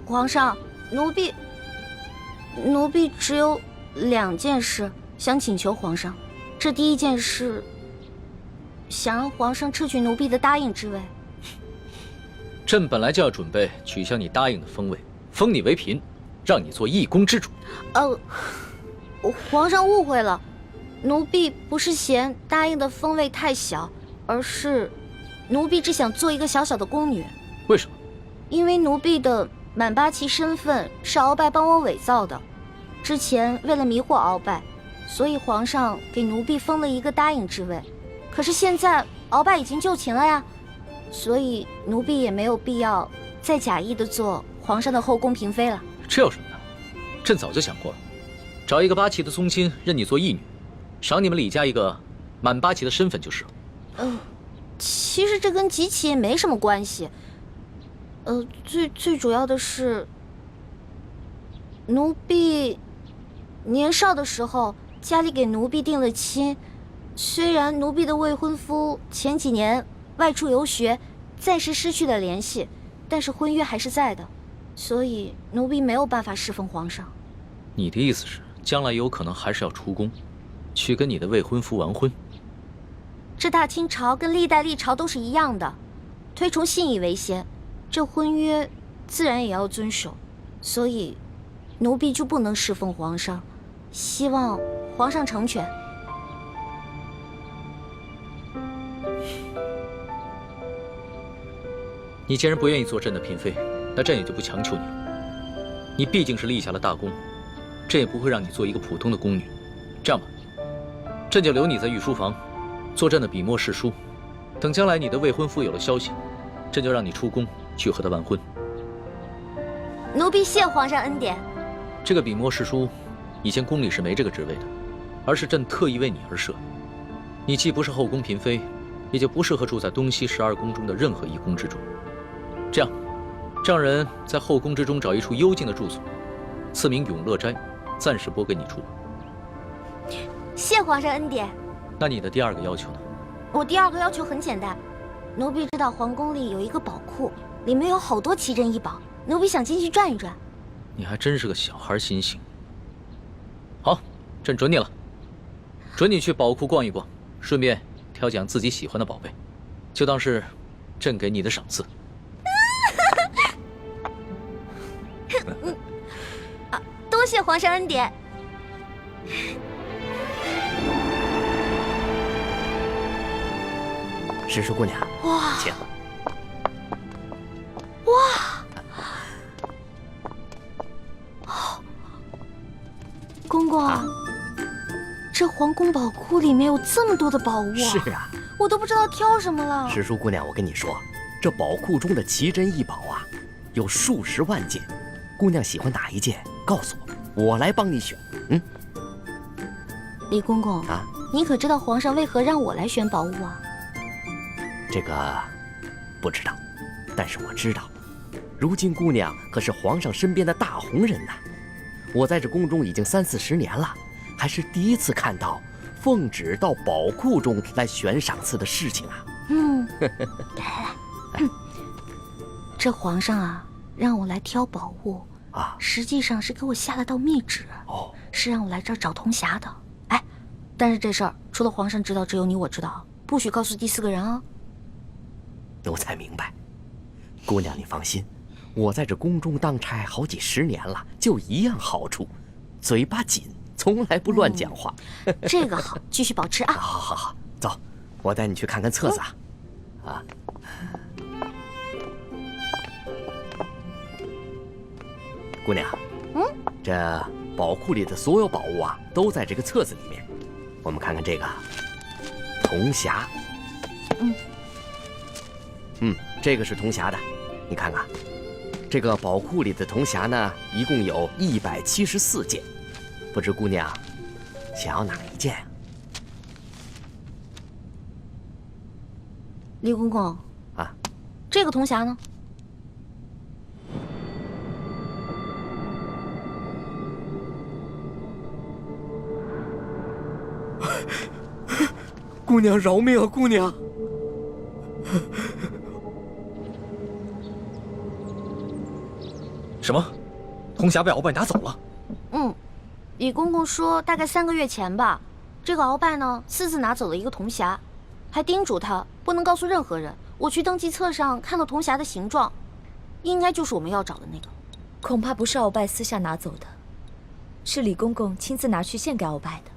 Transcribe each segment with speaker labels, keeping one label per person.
Speaker 1: 皇上，奴婢只有2件事想请求皇上。这第一件事，想让皇上撤去奴婢的答应之位。
Speaker 2: 朕本来就要准备取消你答应的封位，封你为嫔，让你做一宫之主。
Speaker 1: 皇上误会了，奴婢不是嫌答应的封位太小，而是奴婢只想做一个小小的宫女。
Speaker 2: 为什么？
Speaker 1: 因为奴婢的满八旗身份是鳌拜帮我伪造的，之前为了迷惑鳌拜，所以皇上给奴婢封了一个答应之位。可是现在鳌拜已经就擒了呀，所以奴婢也没有必要再假意的做皇上的后宫嫔妃了。
Speaker 2: 这有什么的？朕早就想过了，找一个八旗的宗亲认你做义女，赏你们李家一个满八旗的身份就是了。
Speaker 1: 其实这跟几起也没什么关系。最主要的是，奴婢年少的时候家里给奴婢定了亲，虽然奴婢的未婚夫前几年外出游学，暂时失去了联系，但是婚约还是在的，所以奴婢没有办法侍奉皇上。
Speaker 2: 你的意思是，将来有可能还是要出宫，去跟你的未婚夫完婚？
Speaker 1: 这大清朝跟历代历朝都是一样的，推崇信义为先，这婚约自然也要遵守，所以奴婢就不能侍奉皇上，希望皇上成全。
Speaker 2: 你既然不愿意做朕的嫔妃，那朕也就不强求你了。你毕竟是立下了大功，朕也不会让你做一个普通的宫女。这样吧，朕就留你在御书房，做朕的笔墨侍书。等将来你的未婚夫有了消息，朕就让你出宫去和他完婚。
Speaker 1: 奴婢谢皇上恩典。
Speaker 2: 这个笔墨侍书，以前宫里是没这个职位的，而是朕特意为你而设。你既不是后宫嫔妃，也就不适合住在东西12宫中的任何一宫之中。这样，让人在后宫之中找一处幽静的住所，赐名永乐斋，暂时拨给你住。
Speaker 1: 谢皇上恩典。
Speaker 2: 那你的第2个要求呢？
Speaker 1: 我第2个要求很简单，奴婢知道皇宫里有一个宝库，里面有好多奇珍异宝，奴婢想进去转一转。
Speaker 2: 你还真是个小孩心性。好，朕准你了，准你去宝库逛一逛，顺便挑拣自己喜欢的宝贝，就当是朕给你的赏赐。
Speaker 1: 多谢皇上恩典。
Speaker 3: 石叔姑娘，
Speaker 1: 哇，
Speaker 3: 请。
Speaker 1: 公公，这皇宫宝库里面有这么多的宝物啊！
Speaker 3: 是啊，
Speaker 1: 我都不知道挑什么了。
Speaker 3: 石叔姑娘，我跟你说，这宝库中的奇珍异宝啊，有数十万件。姑娘喜欢哪一件，告诉我，我来帮你选。
Speaker 1: 李公公
Speaker 3: 啊，
Speaker 1: 你可知道皇上为何让我来选宝物啊？
Speaker 3: 这个不知道，但是我知道，如今姑娘可是皇上身边的大红人呐。我在这宫中已经30、40年了，还是第一次看到奉旨到宝库中来选赏赐的事情啊。
Speaker 1: 来，这皇上啊，让我来挑宝物
Speaker 3: 啊，
Speaker 1: 实际上是给我下了道密旨，是让我来这儿找铜匣的。哎，但是这事儿除了皇上知道，只有你我知道，不许告诉第4个人啊。
Speaker 3: 奴才明白，姑娘你放心。我在这宫中当差好几10年了，就一样好处，嘴巴紧，从来不乱讲话。
Speaker 1: 这个好，继续保持啊！
Speaker 3: 好，走，我带你去看看册子啊。姑娘，这宝库里的所有宝物啊，都在这个册子里面。我们看看这个铜匣，这个是铜匣的，你看看。这个宝库里的铜匣呢，一共有174件，不知姑娘想要哪一件啊？
Speaker 1: 李公公
Speaker 3: 啊，
Speaker 1: 这个铜匣呢？
Speaker 3: 姑娘饶命啊，姑娘！
Speaker 4: 什么？铜匣被鳌拜拿走了？
Speaker 1: 嗯，李公公说大概3个月前吧，这个鳌拜呢私自拿走了一个铜匣，还叮嘱他不能告诉任何人。我去登记册上看到铜匣的形状，应该就是我们要找的那个。
Speaker 5: 恐怕不是鳌拜私下拿走的，是李公公亲自拿去献给鳌拜的。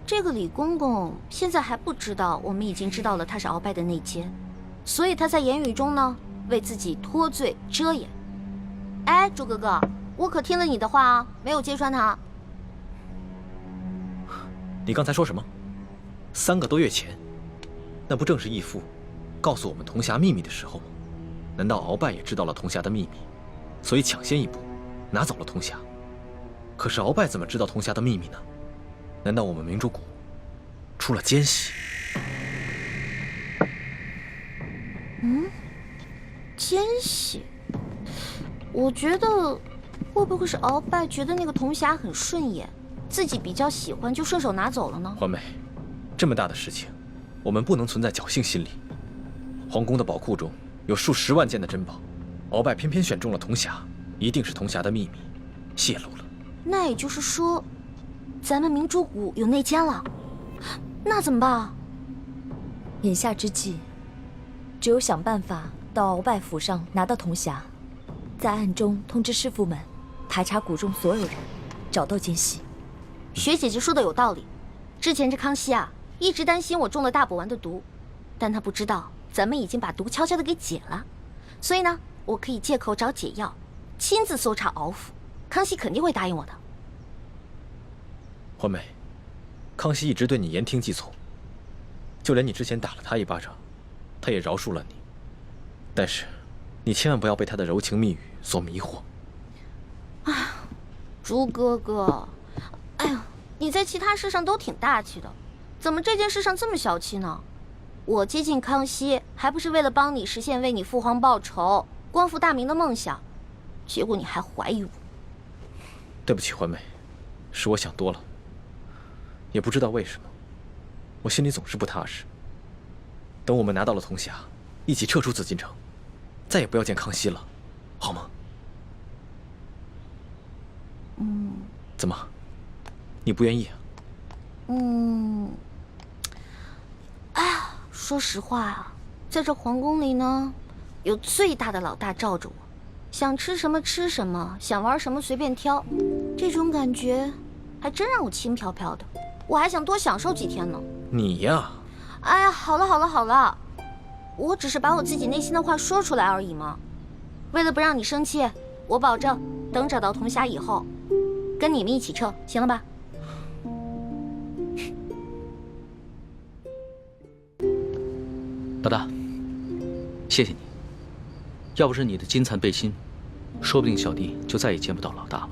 Speaker 1: 这个李公公现在还不知道我们已经知道了他是鳌拜的内奸，所以他在言语中呢为自己脱罪遮掩。哎，朱哥哥，我可听了你的话啊，没有揭穿他。
Speaker 4: 你刚才说什么？3个多月前，那不正是义父告诉我们铜匣秘密的时候吗？难道鳌拜也知道了铜匣的秘密，所以抢先一步拿走了铜匣？可是鳌拜怎么知道铜匣的秘密呢？难道我们明珠谷出了奸细？
Speaker 1: 奸细？我觉得会不会是鳌拜觉得那个铜匣很顺眼，自己比较喜欢，就顺手拿走了呢？
Speaker 4: 环妹，这么大的事情，我们不能存在侥幸心理。皇宫的宝库中有数10万件的珍宝，鳌拜偏偏选中了铜匣，一定是铜匣的秘密泄露了。
Speaker 1: 那也就是说，咱们明珠谷有内奸了，那怎么办啊？
Speaker 5: 眼下之计，只有想办法到鳌拜府上拿到铜匣，在暗中通知师傅们排查谷中所有人，找到奸细。
Speaker 1: 学姐姐说的有道理，之前这康熙啊，一直担心我中了大补丸的毒，但他不知道咱们已经把毒悄悄的给解了，所以呢，我可以借口找解药，亲自搜查鳌府，康熙肯定会答应我的。
Speaker 4: 环妹，康熙一直对你言听计从，就连你之前打了他一巴掌，他也饶恕了你。但是，你千万不要被他的柔情蜜语所迷惑。
Speaker 1: 朱哥哥，哎呀，你在其他事上都挺大气的，怎么这件事上这么小气呢？我接近康熙，还不是为了帮你实现为你父皇报仇、光复大明的梦想，结果你还怀疑我。
Speaker 4: 对不起，环妹，是我想多了。也不知道为什么，我心里总是不踏实。等我们拿到了铜匣，一起撤出紫禁城，再也不要见康熙了，好吗？怎么，你不愿意啊？
Speaker 1: 哎呀，说实话啊，在这皇宫里呢，有最大的老大罩着我，想吃什么吃什么，想玩什么随便挑，这种感觉还真让我轻飘飘的。我还想多享受几天呢。
Speaker 4: 你呀，
Speaker 1: 哎呀，好了好了好了，我只是把我自己内心的话说出来而已嘛。为了不让你生气，我保证等找到铜匣以后，跟你们一起撤，行了吧？
Speaker 2: 老大，谢谢你。要不是你的金蚕背心，说不定小弟就再也见不到老大了。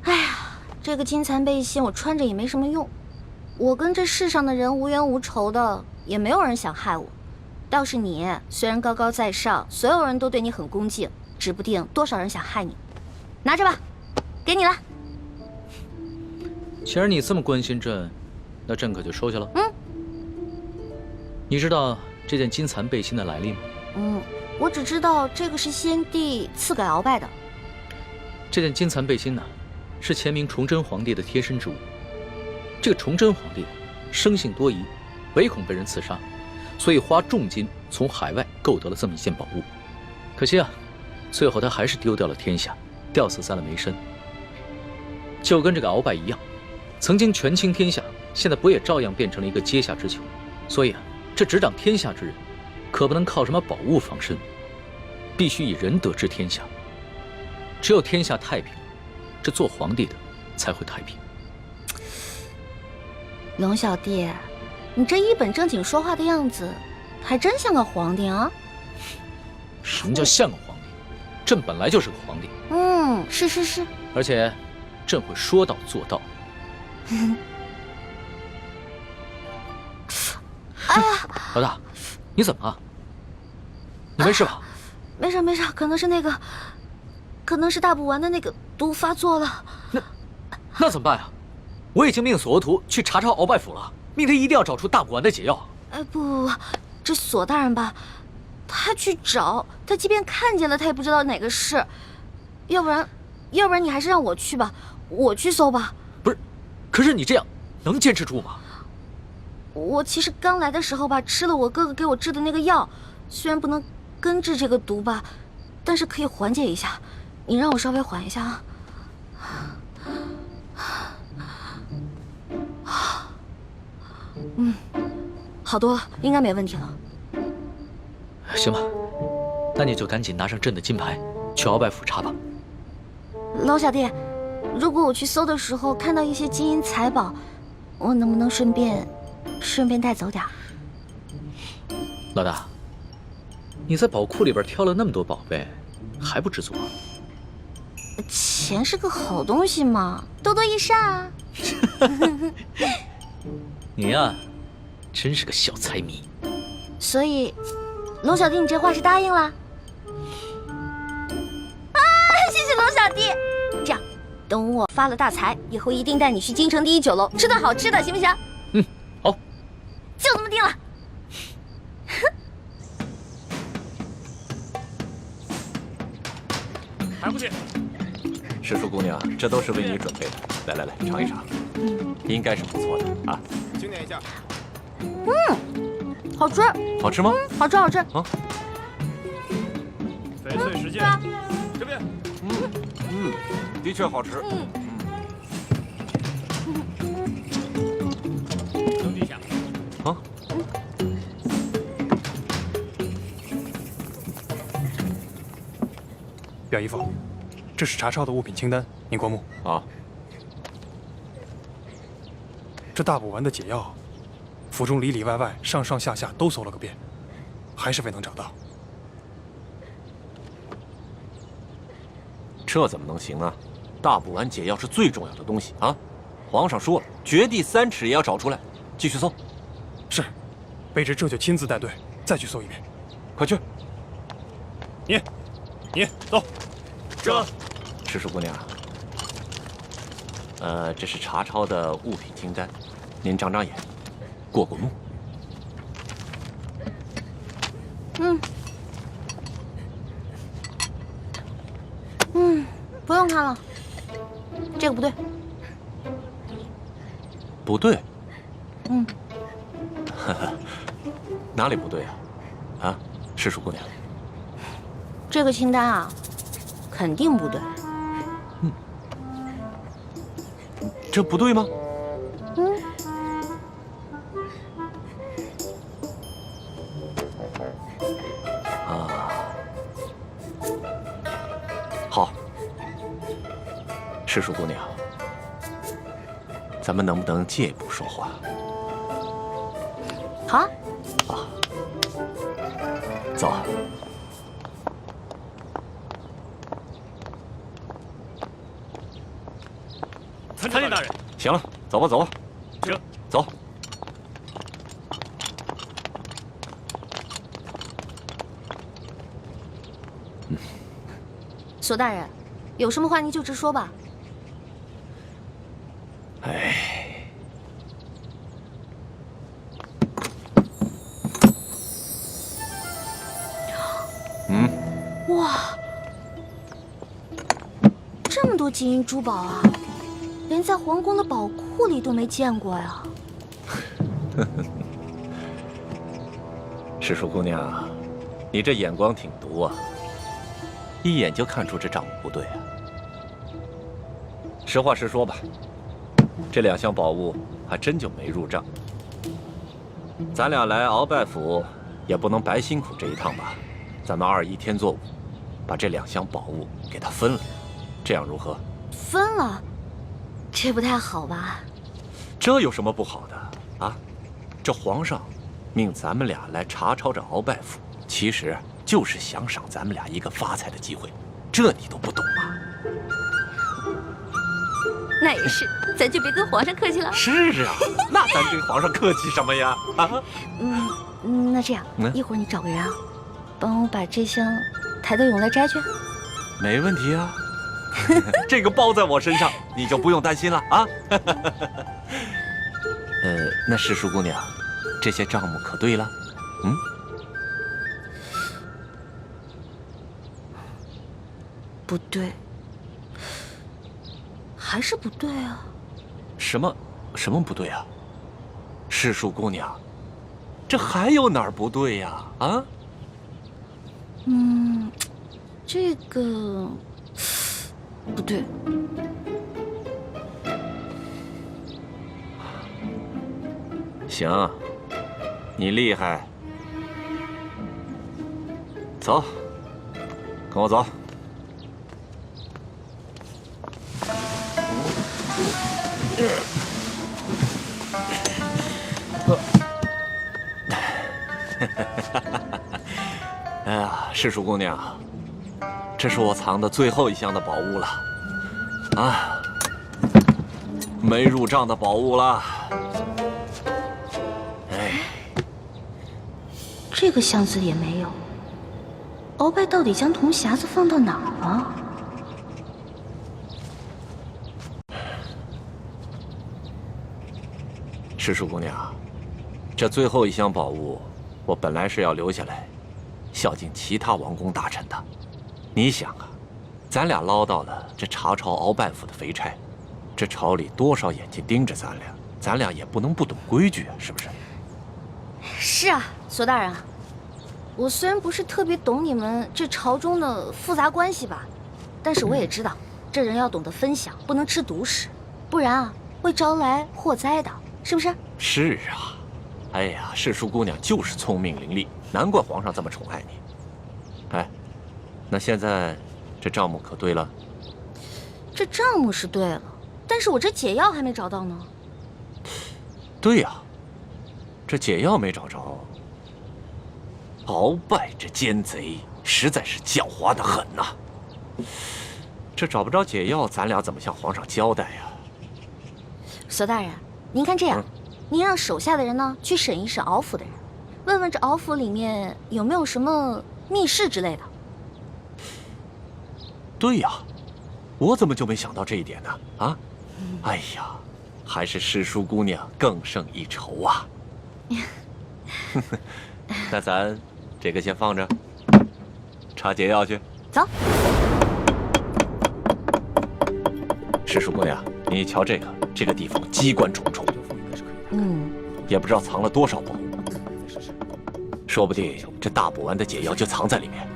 Speaker 1: 哎呀，这个金蚕背心我穿着也没什么用，我跟这世上的人无冤无仇的，也没有人想害我。倒是你，虽然高高在上，所有人都对你很恭敬，指不定多少人想害你。拿着吧，给你了。
Speaker 2: 既然你这么关心朕，那朕可就收下了。你知道这件金蚕背心的来历吗？
Speaker 1: 我只知道这个是先帝赐给鳌拜的。
Speaker 2: 这件金蚕背心呢，是前明崇祯皇帝的贴身之物。这个崇祯皇帝生性多疑，唯恐被人刺杀，所以花重金从海外购得了这么一件宝物。可惜啊，最后他还是丢掉了天下，吊死在了梅山。就跟这个鳌拜一样，曾经权倾天下，现在不也照样变成了一个阶下之囚？所以啊，这执掌天下之人，可不能靠什么宝物防身，必须以仁德治天下。只有天下太平，这做皇帝的才会太平。
Speaker 1: 龙小弟，你这一本正经说话的样子，还真像个皇帝啊！
Speaker 2: 什么叫像个皇帝？朕本来就是个皇帝。
Speaker 1: 是，
Speaker 2: 而且，朕会说到做到。
Speaker 1: 哎呀，
Speaker 2: 老大，你怎么了？你没事吧？
Speaker 1: 没事，可能是大补丸的那个毒发作了。
Speaker 2: 那怎么办呀？我已经命索额图去查鳌拜府了，命他一定要找出大补丸的解药。
Speaker 1: 不，这索大人吧，他去找，他即便看见了，他也不知道哪个是。要不然你还是让我去吧，我去搜吧。
Speaker 2: 不是，可是你这样能坚持住吗？
Speaker 1: 我其实刚来的时候吧，吃了我哥哥给我制的那个药，虽然不能根治这个毒吧，但是可以缓解一下。你让我稍微缓一下啊。好多了，应该没问题了。
Speaker 2: 行吧，那你就赶紧拿上朕的金牌，去鳌拜府查吧。
Speaker 1: 老小弟，如果我去搜的时候看到一些金银财宝，我能不能顺便带走点儿？
Speaker 2: 老大，你在宝库里边挑了那么多宝贝，还不知足啊？
Speaker 1: 钱是个好东西嘛，多多益善啊。
Speaker 2: 你呀，真是个小财迷。
Speaker 1: 所以，龙小弟，你这话是答应了？啊，谢谢龙小弟。这样，等我发了大财以后，一定带你去京城第一酒楼吃顿好吃的，行不行？
Speaker 2: 嗯，好，
Speaker 1: 就这么定了。
Speaker 6: 还不去？
Speaker 3: 师叔姑娘，这都是为你准备的。来来来，尝一尝，应该是不错的啊。
Speaker 6: 清点一下。
Speaker 1: 好吃。
Speaker 3: 好吃吗？
Speaker 1: 好吃好吃。
Speaker 3: 啊，
Speaker 6: 翡翠石剑，这边。
Speaker 3: 的确好吃。
Speaker 6: 扔地下。
Speaker 3: 啊。
Speaker 6: 表姨夫，这是查抄的物品清单，您过目。
Speaker 3: 啊，
Speaker 6: 这大补丸的解药，府中里里外外、上上下下都搜了个遍，还是未能找到。
Speaker 3: 这怎么能行呢？大补丸解药是最重要的东西啊！皇上说了，掘地3尺也要找出来。继续搜。
Speaker 6: 是，卑职这就亲自带队再去搜一遍。
Speaker 3: 快去。
Speaker 6: 你走。
Speaker 3: 这，师叔姑娘，这是查抄的物品清单，您长长眼，过过目。
Speaker 1: 不用看了，这个不对。
Speaker 3: 不对。哪里不对啊？啊，师叔姑娘。
Speaker 1: 这个清单啊，肯定不对。
Speaker 3: 这不对吗？好，师叔姑娘，咱们能不能借一步说话？
Speaker 1: 好啊。
Speaker 3: 走。
Speaker 6: 参见大人。
Speaker 3: 行了，走吧，走吧。
Speaker 6: 行，
Speaker 3: 走。
Speaker 1: 索大人，有什么话您就直说吧。
Speaker 3: 哎，
Speaker 1: 哇，这么多金银珠宝啊，连在皇宫的宝库里都没见过呀。
Speaker 3: 师叔姑娘，你这眼光挺毒啊，一眼就看出这账目不对啊。实话实说吧，这2箱宝物还真就没入账。咱俩来鳌拜府，也不能白辛苦这一趟吧？咱们2-1天作5，把这2箱宝物给他分了，这样如何？
Speaker 1: 分了，这不太好吧？
Speaker 3: 这有什么不好的啊？这皇上命咱们俩来查抄这鳌拜府，其实就是想赏咱们俩一个发财的机会，这你都不懂吗？
Speaker 1: 那也是，咱就别跟皇上客气了。
Speaker 3: 是啊，那咱跟皇上客气什么呀？啊，
Speaker 1: 那这样，一会儿你找个人啊，帮我把这箱抬到永乐斋去。
Speaker 3: 没问题啊，这个包在我身上，你就不用担心了啊。那师叔姑娘，这些账目可对了？
Speaker 1: 不对，还是不对啊！
Speaker 3: 什么不对啊？世树姑娘，这还有哪儿不对呀？啊？
Speaker 1: 这个不对。
Speaker 3: 行，你厉害。走，跟我走。哎呀，世树姑娘，这是我藏的最后一箱的宝物了，啊，没入账的宝物了。哎，
Speaker 1: 这个箱子也没有。鳌拜到底将铜匣子放到哪儿了？
Speaker 3: 世树姑娘，这最后一箱宝物，我本来是要留下来，孝敬其他王公大臣的。你想啊，咱俩捞到了这查朝鳌拜府的肥差，这朝里多少眼睛盯着咱俩也不能不懂规矩啊，是不是？
Speaker 1: 是啊，索大人，我虽然不是特别懂你们这朝中的复杂关系吧，但是我也知道，这人要懂得分享，不能吃独食，不然啊会招来祸灾的，是不是？
Speaker 3: 是啊，哎呀，世叔姑娘就是聪明伶俐，难怪皇上这么宠爱你。哎，那现在这账目可对了？
Speaker 1: 这账目是对了，但是我这解药还没找到呢。
Speaker 3: 对呀，这解药没找着。鳌拜这奸贼实在是狡猾得很呐！这找不着解药，咱俩怎么向皇上交代呀？
Speaker 1: 索大人，您看这样，您让手下的人呢去审一审鳌府的人，问问这鳌府里面有没有什么密室之类的。
Speaker 3: 对呀，我怎么就没想到这一点呢？啊，哎呀，还是师叔姑娘更胜一筹啊！那咱这个先放着，查解药去。
Speaker 1: 走。
Speaker 3: 师叔姑娘，你瞧这个地方机关重重，也不知道藏了多少宝物，说不定这大补丸的解药就藏在里面。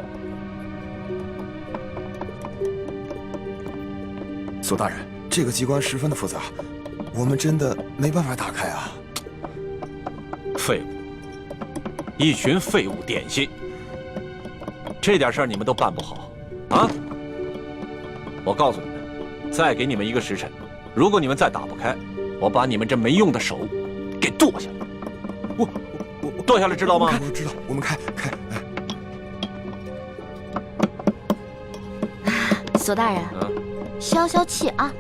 Speaker 7: 索大人，这个机关十分的复杂，我们真的没办法打开啊！
Speaker 3: 废物，一群废物点心，这点事儿你们都办不好啊！我告诉你们，再给你们一个时辰，如果你们再打不开，我把你们这没用的手给剁下来。我剁下来知道吗？
Speaker 7: 我知道，我们开。
Speaker 1: 索大人，消消气啊！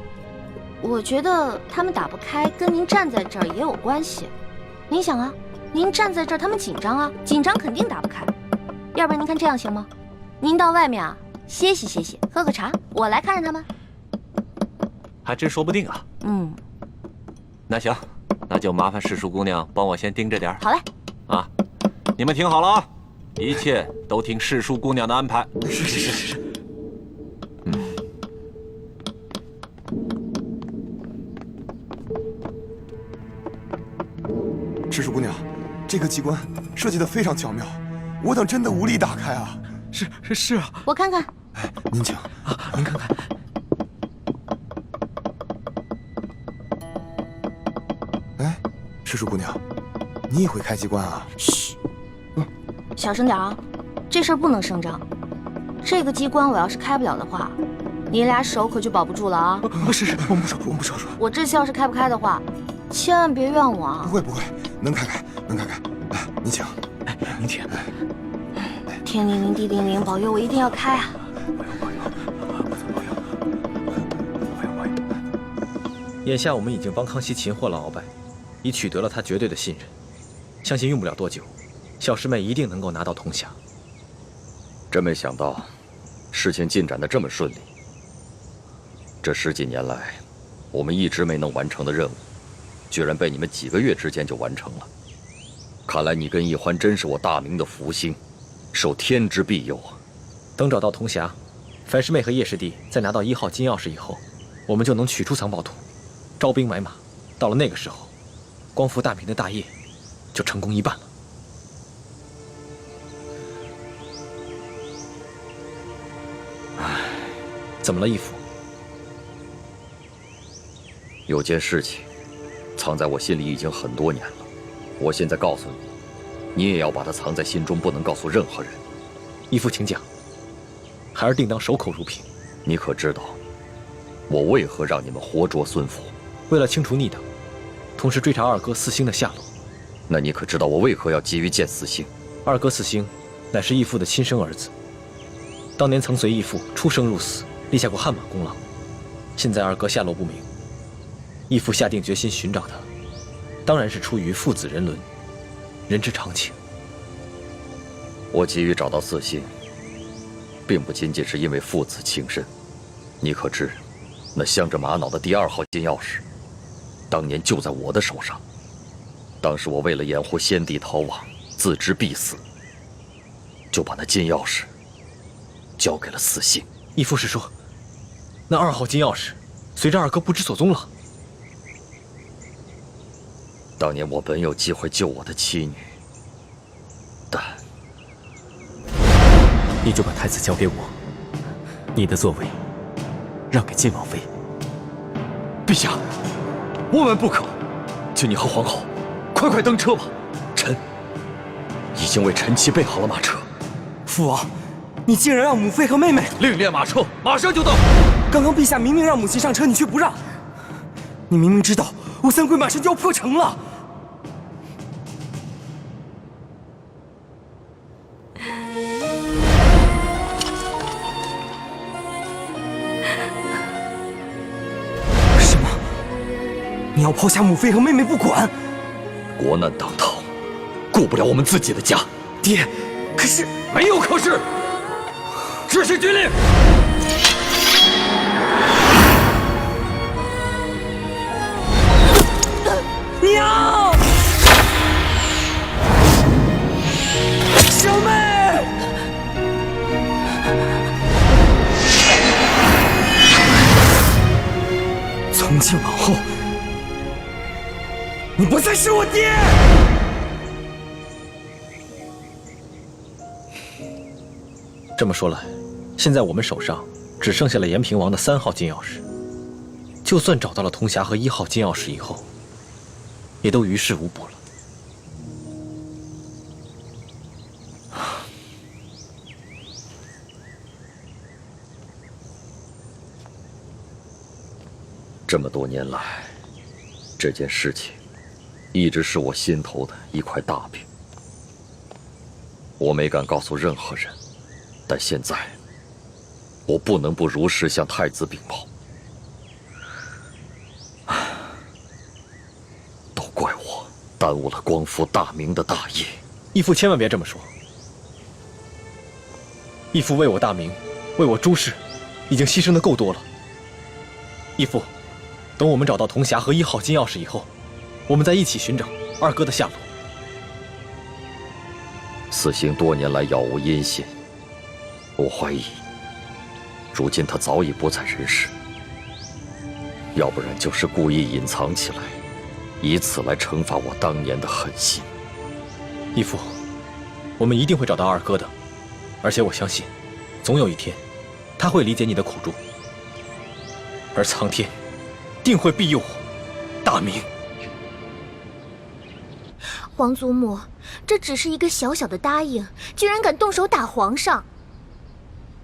Speaker 1: 我觉得他们打不开，跟您站在这儿也有关系。您想啊，您站在这儿，他们紧张啊，紧张肯定打不开。要不然您看这样行吗？您到外面啊歇息，喝个茶，我来看着他们。
Speaker 3: 还真说不定啊。那行，那就麻烦世叔姑娘帮我先盯着点。
Speaker 1: 好嘞。
Speaker 3: 啊，你们听好了啊，一切都听世叔姑娘的安排。是。
Speaker 7: 世叔姑娘，这个机关设计得非常巧妙，我等真的无力打开啊！
Speaker 6: 是啊，
Speaker 1: 我看看。
Speaker 7: 哎，您请
Speaker 6: 啊，您看看。
Speaker 7: 哎，世叔姑娘，你也会开机关啊？
Speaker 1: 嘘，小声点啊，这事儿不能声张。这个机关我要是开不了的话，你俩手可就保不住了啊！
Speaker 7: 是，我们不说。
Speaker 1: 我这次要是开不开的话，千万别怨我啊！
Speaker 7: 不会，能开。来，您请。
Speaker 6: 哎，您请。
Speaker 1: 天灵灵，地灵灵，保佑我一定要开啊！
Speaker 4: 眼下我们已经帮康熙擒获了鳌拜，已取得了他绝对的信任，相信用不了多久，小师妹一定能够拿到铜匣。
Speaker 8: 真没想到，事情进展得这么顺利。这10几年来，我们一直没能完成的任务，居然被你们几个月之间就完成了。看来你跟易欢真是我大明的福星，受天之庇佑啊！
Speaker 4: 等找到铜匣，樊师妹和叶师弟在拿到1号金钥匙以后，我们就能取出藏宝图，招兵买马。到了那个时候，光复大明的大业就成功一半了。
Speaker 8: 唉，
Speaker 4: 怎么了，义父？
Speaker 8: 有件事情藏在我心里已经很多年了，我现在告诉你，你也要把它藏在心中，不能告诉任何人。
Speaker 4: 义父，请讲。孩儿定当守口如瓶。
Speaker 8: 你可知道，我为何让你们活捉孙福？
Speaker 4: 为了清除逆党，同时追查二哥四星的下落。
Speaker 8: 那你可知道我为何要急于见四星？
Speaker 4: 二哥四星乃是义父的亲生儿子，当年曾随义父出生入死，立下过汗马功劳。现在二哥下落不明，义父下定决心寻找他，当然是出于父子人伦，人之常情。
Speaker 8: 我急于找到四星，并不仅仅是因为父子情深。你可知，那镶着玛瑙的第2号金钥匙，当年就在我的手上。当时我为了掩护先帝逃亡，自知必死，就把那金钥匙交给了四星。
Speaker 4: 义父是说，那2号金钥匙随着二哥不知所踪了。
Speaker 8: 当年我本有机会救我的妻女，但
Speaker 3: 你就把太子交给我，你的座位让给晋王妃。
Speaker 4: 陛下，万万不可！就你和皇后，快登车吧。臣已经为臣妻备好了马车。
Speaker 9: 父王，你竟然让母妃和妹妹
Speaker 4: 另列马车，马上就到。
Speaker 9: 刚刚陛下明明让母亲上车，你却不让。你明明知道吴三桂马上就要破城了。什么？你要抛下母妃和妹妹不管？
Speaker 8: 国难当头，顾不了我们自己的家。
Speaker 9: 爹，可是
Speaker 8: 没有可是，执行军令。
Speaker 9: 娘，小妹，从今往后，你不再是我爹。
Speaker 4: 这么说来，现在我们手上只剩下了延平王的3号金钥匙。就算找到了铜匣和1号金钥匙以后，也都于事无补了。
Speaker 8: 这么多年来，这件事情一直是我心头的一块大饼，我没敢告诉任何人。但现在，我不能不如实向太子禀报。都怪我耽误了光复大明的大业。
Speaker 4: 义父千万别这么说。义父为我大明，为我朱氏，已经牺牲的够多了。义父，等我们找到铜匣和1号金钥匙以后，我们再一起寻找二哥的下落。
Speaker 8: 四星多年来杳无音信，我怀疑，如今他早已不在人世，要不然就是故意隐藏起来，以此来惩罚我当年的狠心。
Speaker 4: 义父，我们一定会找到二哥的，而且我相信，总有一天，他会理解你的苦衷，而苍天定会庇佑我大明。
Speaker 1: 皇祖母，这只是一个小小的答应，居然敢动手打皇上。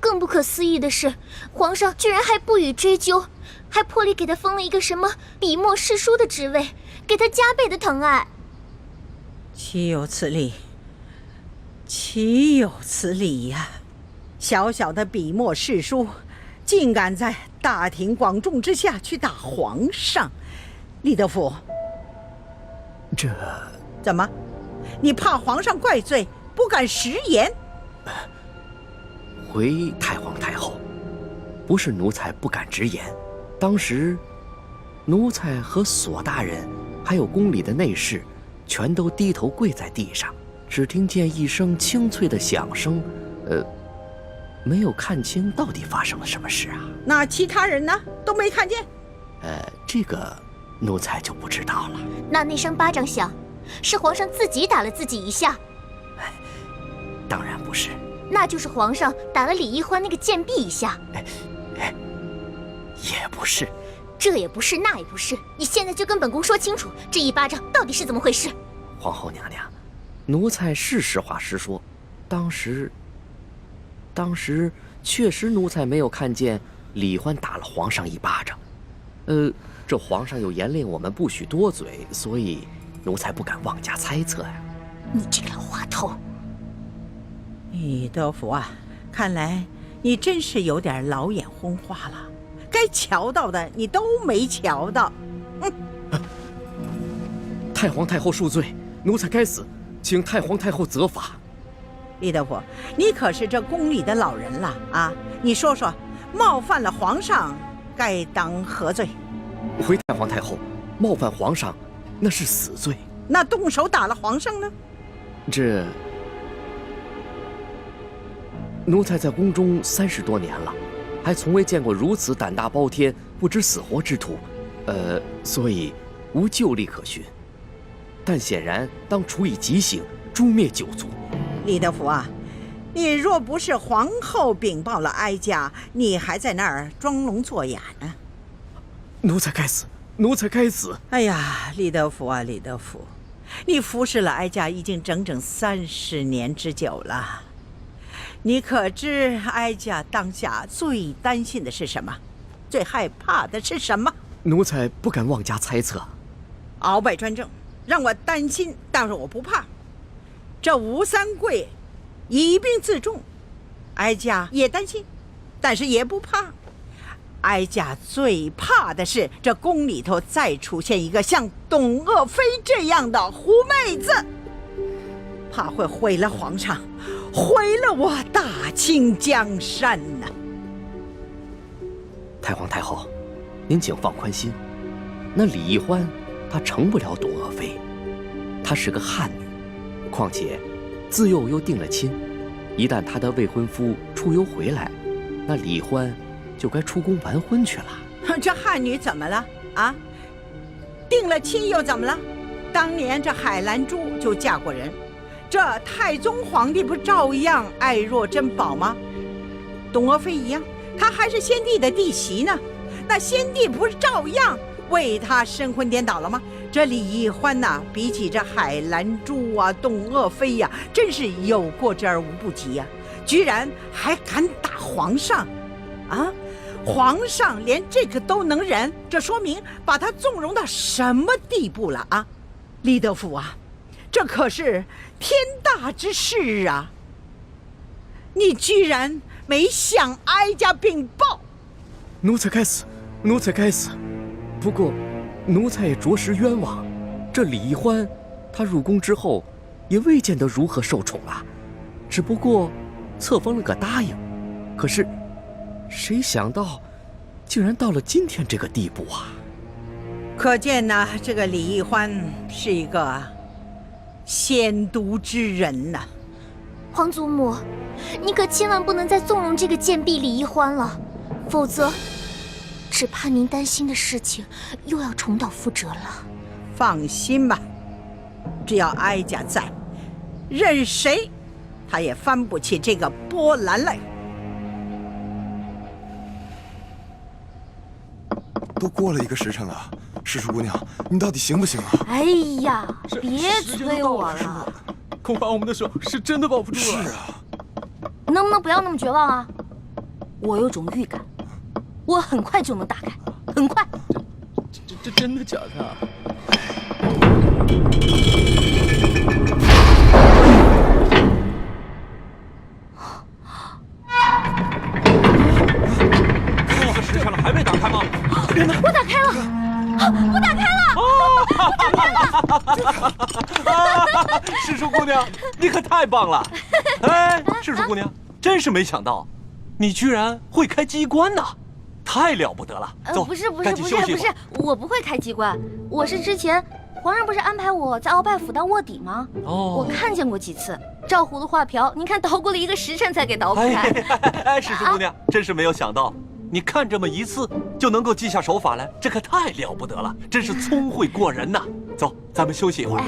Speaker 1: 更不可思议的是，皇上居然还不予追究，还破例给他封了一个什么笔墨侍书的职位，给他加倍的疼爱。
Speaker 10: 岂有此理！岂有此理呀！小小的笔墨侍书，竟敢在大庭广众之下去打皇上！李德福，
Speaker 3: 这
Speaker 10: 怎么？你怕皇上怪罪，不敢食言？
Speaker 3: 回太皇太后，不是奴才不敢直言，当时奴才和索大人还有宫里的内侍全都低头跪在地上，只听见一声清脆的响声，没有看清到底发生了什么事啊。
Speaker 10: 那其他人呢？都没看见？
Speaker 3: 这个奴才就不知道了。
Speaker 1: 那声巴掌响，是皇上自己打了自己一下？
Speaker 3: 当然不是。
Speaker 1: 那就是皇上打了李易欢那个贱婢一下？
Speaker 3: 也不是。
Speaker 1: 这也不是，那也不是，你现在就跟本宫说清楚，这一巴掌到底是怎么回事？
Speaker 3: 皇后娘娘，奴才是实话实说，当时确实奴才没有看见李欢打了皇上一巴掌。这皇上又严令我们不许多嘴，所以奴才不敢妄加猜测呀。
Speaker 1: 你这个老滑头！
Speaker 10: 李德福啊，看来你真是有点老眼昏花了。该瞧到的你都没瞧到。
Speaker 3: 太皇太后恕罪，奴才该死，请太皇太后责罚。
Speaker 10: 李德福，你可是这宫里的老人了啊！你说说，冒犯了皇上，该当何罪？
Speaker 3: 回太皇太后，冒犯皇上，那是死罪。
Speaker 10: 那动手打了皇上呢？
Speaker 3: 这奴才在宫中30多年了，还从未见过如此胆大包天、不知死活之徒，所以无旧例可循。但显然当处以极刑，诛灭9族。
Speaker 10: 李德福啊，你若不是皇后禀报了哀家，你还在那儿装聋作哑呢。
Speaker 3: 奴才该死，奴才该死！
Speaker 10: 哎呀，李德福啊，李德福，你服侍了哀家已经整整30年之久了。你可知哀家当下最担心的是什么？最害怕的是什么？
Speaker 3: 奴才不敢妄加猜测。
Speaker 10: 鳌拜专政让我担心，但是我不怕。这吴三桂以兵自重，哀家也担心，但是也不怕。哀家最怕的是这宫里头再出现一个像董鄂妃这样的狐妹子，怕会毁了皇上，毁了我大清江山呐！
Speaker 3: 太皇太后，您请放宽心，那李易欢她成不了董鄂妃，她是个汉女，况且自幼又定了亲，一旦她的未婚夫出游回来，那李欢就该出宫完婚去了。
Speaker 10: 这汉女怎么了啊？定了亲又怎么了？当年这海兰珠就嫁过人，这太宗皇帝不照样爱若珍宝吗？董鄂妃一样，她还是先帝的弟媳呢，那先帝不是照样为她申婚颠倒了吗？这李易欢呐，比起这海兰珠啊、董鄂妃呀，真是有过之而无不及呀！居然还敢打皇上，啊！皇上连这个都能忍，这说明把他纵容到什么地步了啊！李德福啊，这可是天大之事啊！你居然没向哀家禀报！
Speaker 3: 奴才该死，奴才该死。不过，奴才也着实冤枉。这李易欢，他入宫之后，也未见得如何受宠啊，只不过册封了个答应。可是，谁想到，竟然到了今天这个地步啊！
Speaker 10: 可见呢，这个李易欢是一个鲜毒之人呐。
Speaker 1: 皇祖母，你可千万不能再纵容这个贱婢李易欢了，否则，只怕您担心的事情又要重蹈覆辙了。
Speaker 10: 放心吧，只要哀家在，任谁，他也翻不起这个波澜来。
Speaker 7: 都过了1个时辰了，世叔姑娘，你到底行不行啊？
Speaker 1: 哎呀，别催我了，
Speaker 4: 恐怕我们的手是真的保不住了。
Speaker 7: 是啊，
Speaker 1: 能不能不要那么绝望啊？我有种预感，我很快就能打开，很快。
Speaker 4: 这真的假的啊？
Speaker 9: 多个时辰了，还没打开吗？
Speaker 1: 我打开了，我打开了，我打开了！
Speaker 9: 世叔姑娘，你可太棒了！哎，世叔姑娘，真是没想到，你居然会开机关呢，太了不得了！走，
Speaker 1: 不是，
Speaker 9: 赶紧休息一会儿。
Speaker 1: 我不会开机关，我是之前皇上不是安排我在鳌拜府当卧底吗？我看见过几次，照葫芦画瓢，您看捣鼓了1个时辰才给捣鼓开。
Speaker 9: 哎，诗书姑娘，真是没有想到，你看这么一次就能够记下手法来，这可太了不得了，真是聪慧过人呐！走，咱们休息一会儿。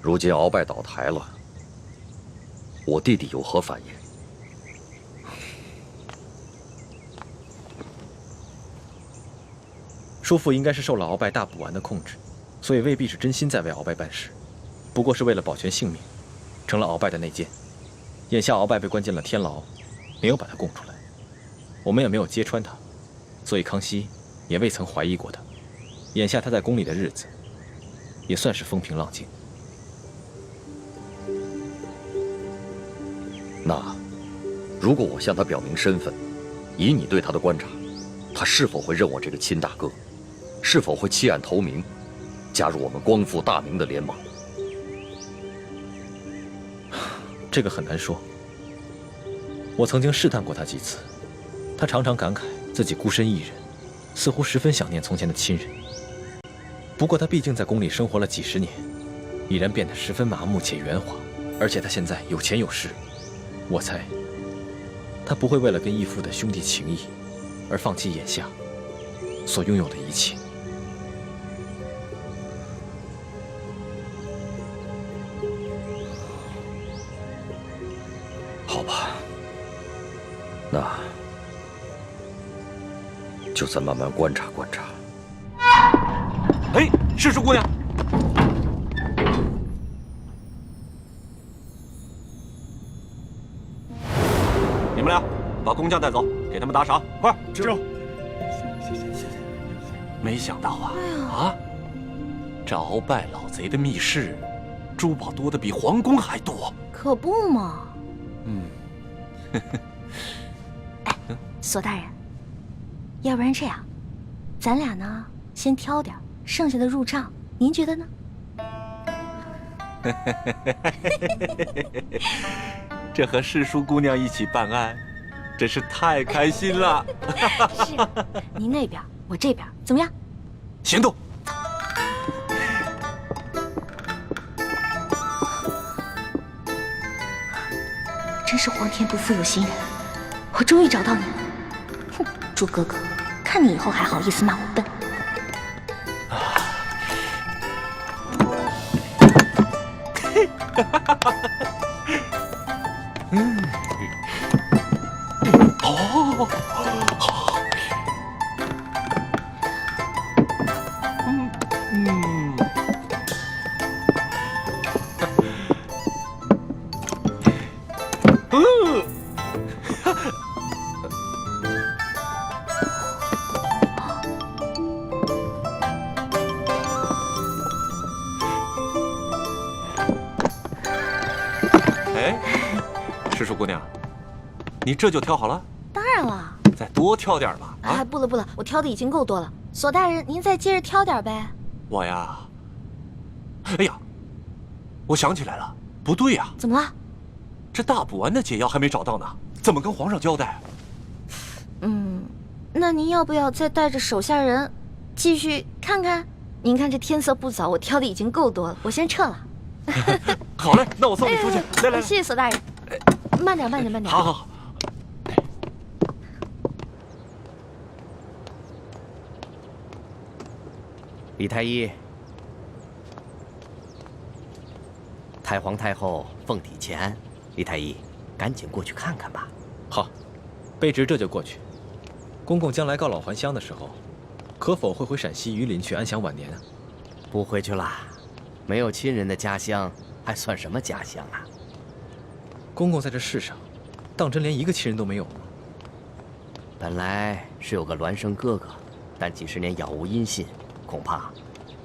Speaker 8: 如今鳌拜倒台了，我弟弟有何反应？
Speaker 4: 叔父应该是受了鳌拜大补丸的控制，所以未必是真心在为鳌拜办事，不过是为了保全性命，成了鳌拜的内奸。眼下鳌拜被关进了天牢，没有把他供出来，我们也没有揭穿他，所以康熙也未曾怀疑过他。眼下他在宫里的日子，也算是风平浪静。
Speaker 8: 那，如果我向他表明身份，以你对他的观察，他是否会认我这个亲大哥？是否会弃暗投明，加入我们光复大明的联盟？
Speaker 4: 这个很难说。我曾经试探过他几次，他常常感慨自己孤身一人，似乎十分想念从前的亲人。不过他毕竟在宫里生活了几十年，已然变得十分麻木且圆滑，而且他现在有钱有势，我猜他不会为了跟义父的兄弟情谊而放弃眼下所拥有的一切。
Speaker 8: 好吧，那就再慢慢观察观察。
Speaker 9: 哎，诗书姑娘，你们俩把工匠带走，给他们打赏，快！
Speaker 6: 知。
Speaker 9: 没想到啊，这鳌拜老贼的密室，珠宝多的比皇宫还多。
Speaker 1: 可不嘛。哎，索大人，要不然这样，咱俩呢先挑点，剩下的入账，您觉得呢？
Speaker 9: 这和诗书姑娘一起办案，真是太开心了。
Speaker 1: 是，您那边，我这边，怎么样？
Speaker 9: 行动！
Speaker 1: 真是皇天不负有心人，我终于找到你了。哼，朱哥哥，看你以后还好意思骂我笨。
Speaker 9: 哦，哎，诗书姑娘，你这就挑好了？
Speaker 1: 当然了。
Speaker 9: 再多挑点吧。
Speaker 1: 哎，不了不了，我挑的已经够多了。索大人，您再接着挑点呗。
Speaker 9: 我呀，哎呀，我想起来了，不对呀。
Speaker 1: 怎么了？
Speaker 9: 这大补丸的解药还没找到呢，怎么跟皇上交代？
Speaker 1: 那您要不要再带着手下人继续看看？您看这天色不早，我挑的已经够多了，我先撤了。
Speaker 9: 好嘞，那我送你出去。来，
Speaker 1: 谢谢索大人。慢点，慢点，慢点。
Speaker 9: 好。
Speaker 3: 李太医，太皇太后奉体前安，李太医，赶紧过去看看吧。
Speaker 4: 好，卑职这就过去。公公将来告老还乡的时候，可否会回陕西榆林去安享晚年啊？
Speaker 3: 不回去了，没有亲人的家乡还算什么家乡啊？
Speaker 4: 公公在这世上，当真连一个亲人都没有吗？
Speaker 3: 本来是有个孪生哥哥，但几十年杳无音信，恐怕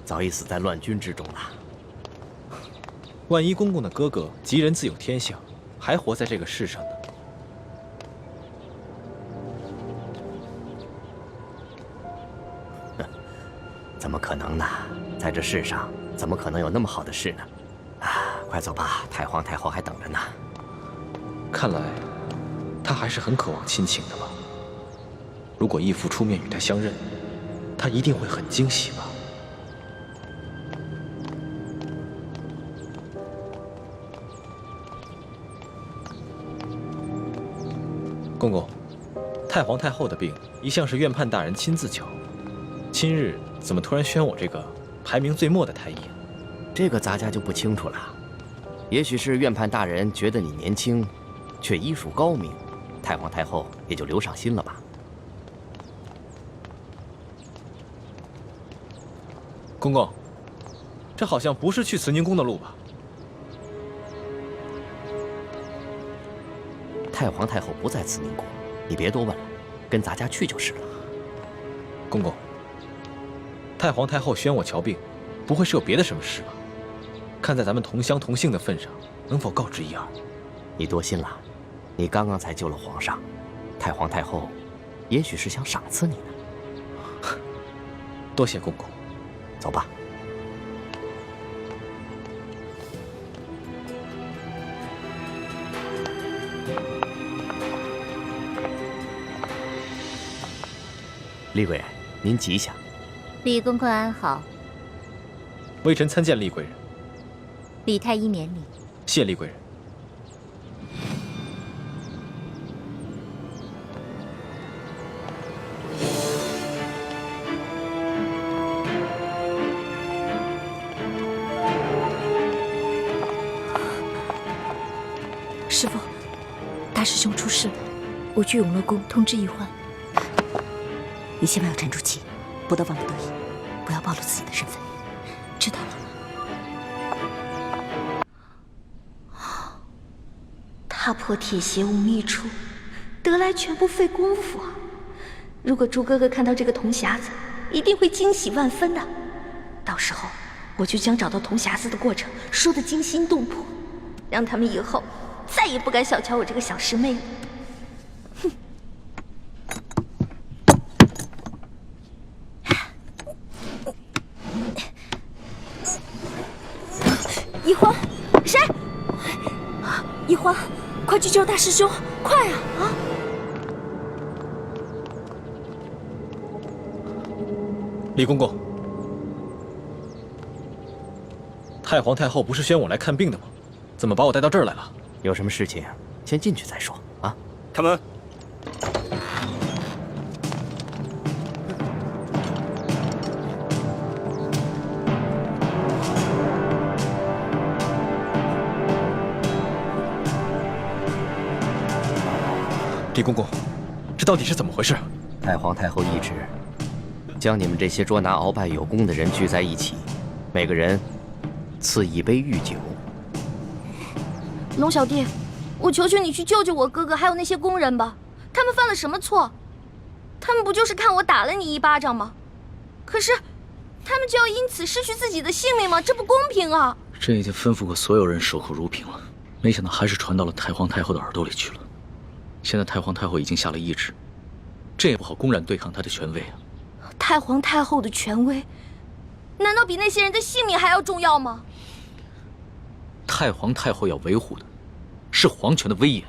Speaker 3: 早已死在乱军之中了。
Speaker 4: 万一公公的哥哥吉人自有天相，还活在这个世上呢？
Speaker 3: 怎么可能呢？在这世上，怎么可能有那么好的事呢？啊，快走吧，太皇太后还等着呢。
Speaker 4: 看来，他还是很渴望亲情的吧？如果义父出面与他相认，他一定会很惊喜吧？公公，太皇太后的病一向是院判大人亲自瞧，今日怎么突然宣我这个排名最末的太医？
Speaker 3: 这个咱家就不清楚了。也许是院判大人觉得你年轻，却医术高明，太皇太后也就留上心了吧。
Speaker 4: 公公，这好像不是去慈宁宫的路吧？
Speaker 3: 太皇太后不在慈宁宫，你别多问了，跟咱家去就是了。
Speaker 4: 公公，太皇太后宣我瞧病，不会是有别的什么事吧？看在咱们同乡同姓的份上，能否告知一二？
Speaker 3: 你多心了，你刚刚才救了皇上，太皇太后也许是想赏赐你呢。
Speaker 4: 多谢公公。
Speaker 3: 走吧。厉贵人，您吉祥。
Speaker 1: 李公公安好。
Speaker 4: 微臣参见厉贵人。
Speaker 1: 李太医免礼。
Speaker 4: 谢厉贵人。
Speaker 5: 师父，大师兄出事了，我去永乐宫通知医患。
Speaker 11: 你千万要沉住气，不得忘不得已，不要暴露自己的身份，知道了？
Speaker 1: 踏破铁鞋无觅处，得来全不费工夫啊！如果朱哥哥看到这个铜匣子，一定会惊喜万分的。到时候我就将找到铜匣子的过程说得惊心动魄，让他们以后再也不敢小瞧我这个小师妹了。哼！
Speaker 5: 一欢，谁？一欢，快去救大师兄，快啊！啊！
Speaker 4: 李公公，太皇太后不是宣我来看病的吗？怎么把我带到这儿来了？
Speaker 3: 有什么事情先进去再说啊！
Speaker 6: 开门。
Speaker 4: 李公公，这到底是怎么回事？
Speaker 3: 太皇太后懿旨，将你们这些捉拿鳌拜有功的人聚在一起，每个人赐一杯御酒。
Speaker 1: 龙小弟，我求求你去救救我哥哥，还有那些工人吧！他们犯了什么错？他们不就是看我打了你一巴掌吗？可是，他们就要因此失去自己的性命吗？这不公平啊！
Speaker 2: 朕已经吩咐过所有人守候如瓶了，没想到还是传到了太皇太后的耳朵里去了。现在太皇太后已经下了懿旨，朕也不好公然对抗她的权威啊。
Speaker 1: 太皇太后的权威，难道比那些人的性命还要重要吗？
Speaker 2: 太皇太后要维护的是皇权的威严，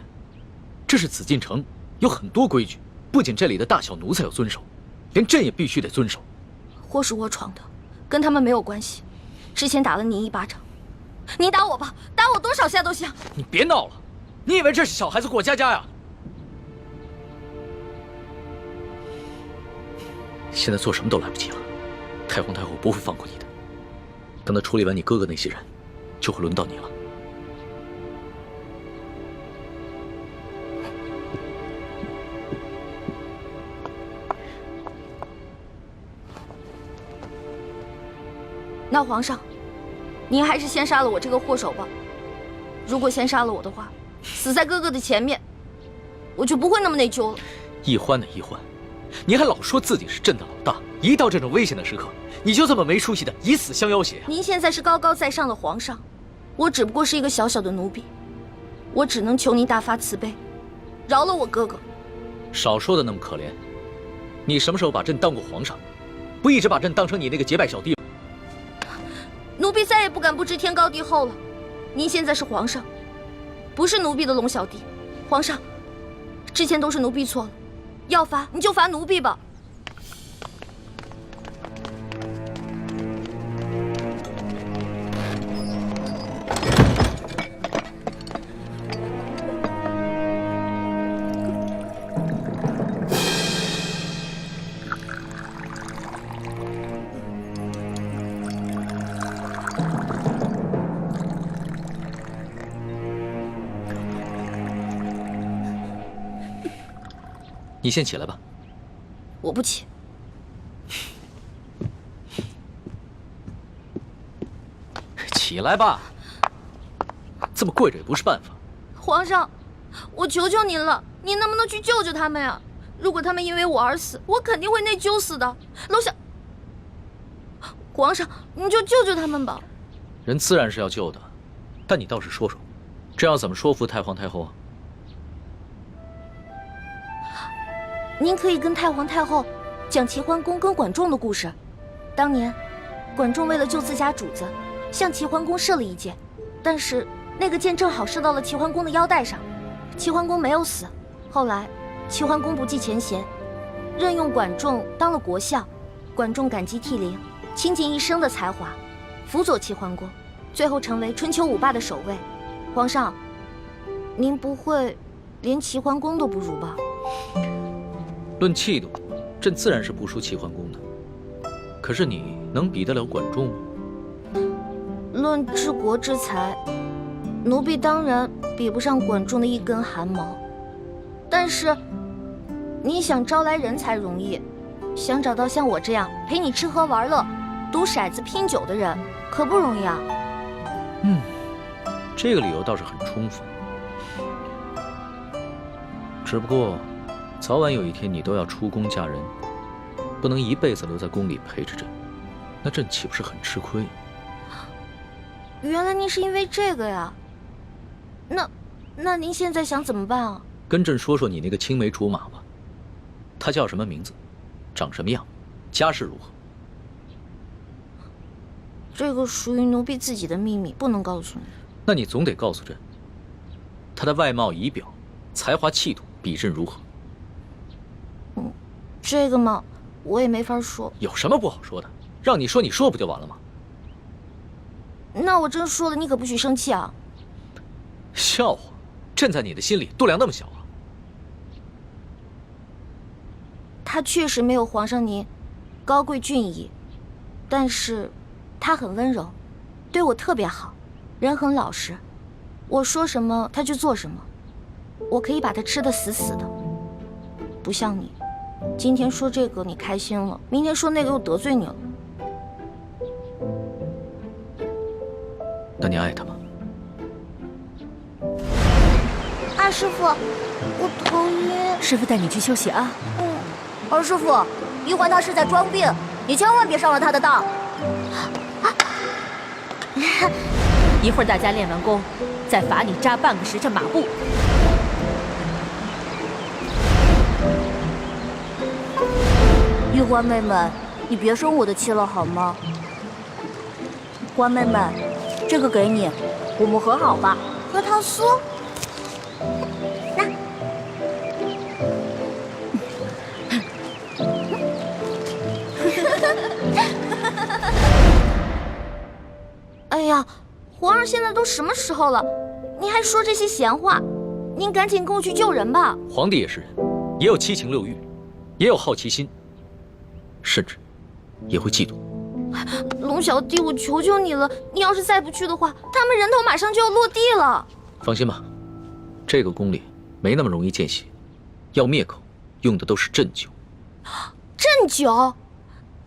Speaker 2: 这是紫禁城有很多规矩，不仅这里的大小奴才要遵守，连朕也必须得遵守。
Speaker 1: 祸是我闯的，跟他们没有关系。之前打了你一巴掌，你打我吧，打我多少下都行。
Speaker 2: 你别闹了，你以为这是小孩子过家家呀？现在做什么都来不及了，太皇太后不会放过你的。等她处理完你哥哥那些人，就会轮到你了。
Speaker 1: 那皇上，您还是先杀了我这个祸首吧。如果先杀了我的话，死在哥哥的前面，我就不会那么内疚了。
Speaker 2: 易欢的易欢，你还老说自己是朕的老大，一到这种危险的时刻，你就这么没出息的以死相要挟。
Speaker 1: 您现在是高高在上的皇上，我只不过是一个小小的奴婢，我只能求您大发慈悲，饶了我哥哥。
Speaker 2: 少说的那么可怜，你什么时候把朕当过皇上？不一直把朕当成你那个结拜小弟吗？
Speaker 1: 奴婢再也不敢不知天高地厚了。您现在是皇上，不是奴婢的龙小弟。皇上，之前都是奴婢错了，要罚你就罚奴婢吧。
Speaker 2: 你先起来吧。
Speaker 1: 我不起。
Speaker 2: 起来吧，这么跪着也不是办法。
Speaker 1: 皇上，我求求您了，您能不能去救救他们呀？如果他们因为我而死，我肯定会内疚死的。楼下，皇上，你就救救他们吧。
Speaker 2: 人自然是要救的，但你倒是说说，这要怎么说服太皇太后啊？
Speaker 1: 您可以跟太皇太后讲齐桓公跟管仲的故事。当年，管仲为了救自家主子，向齐桓公射了一箭，但是那个箭正好射到了齐桓公的腰带上，齐桓公没有死。后来，齐桓公不计前嫌，任用管仲当了国相。管仲感激涕零，倾尽一生的才华，辅佐齐桓公，最后成为春秋五霸的首位。皇上，您不会连齐桓公都不如吧？
Speaker 2: 论气度，朕自然是不输齐桓公的。可是你能比得了管仲吗？
Speaker 1: 论治国之才，奴婢当然比不上管仲的一根汗毛。但是，你想招来人才容易，想找到像我这样陪你吃喝玩乐、赌骰子拼酒的人，可不容易啊。
Speaker 2: 这个理由倒是很充分。只不过，早晚有一天你都要出宫嫁人，不能一辈子留在宫里陪着朕，那朕岂不是很吃亏？
Speaker 1: 原来您是因为这个呀？那您现在想怎么办啊？
Speaker 2: 跟朕说说你那个青梅竹马吧，他叫什么名字，长什么样，家世如何？
Speaker 1: 这个属于奴婢自己的秘密，不能告诉你。
Speaker 2: 那你总得告诉朕，他的外貌仪表、才华气度比朕如何？
Speaker 1: 这个嘛，我也没法说。
Speaker 2: 有什么不好说的？让你说你说不就完了吗？
Speaker 1: 那我真说了，你可不许生气啊！
Speaker 2: 笑话，朕在你的心里度量那么小啊？
Speaker 1: 他确实没有皇上您高贵俊逸，但是他很温柔，对我特别好，人很老实，我说什么他就做什么，我可以把他吃得死死的。不像你，今天说这个你开心了，明天说那个又得罪你了。
Speaker 2: 那你爱他吗？
Speaker 1: 二师傅，我头晕。
Speaker 11: 师傅带你去休息啊。
Speaker 5: 二师傅，一环他是在装病，你千万别上了他的当。
Speaker 11: 一会儿大家练完功，再罚你扎半个时辰马步。
Speaker 5: 玉欢妹妹，你别生我的气了好吗？欢妹妹，这个给你，我们和好吧？
Speaker 1: 核桃酥。那。哎呀，皇上现在都什么时候了，您还说这些闲话？您赶紧跟我去救人吧。
Speaker 2: 皇帝也是人，也有七情六欲，也有好奇心，甚至也会嫉妒。
Speaker 1: 龙小弟，我求求你了，你要是再不去的话，他们人头马上就要落地了。
Speaker 2: 放心吧，这个宫里没那么容易见血，要灭口用的都是鸩酒。
Speaker 1: 鸩酒？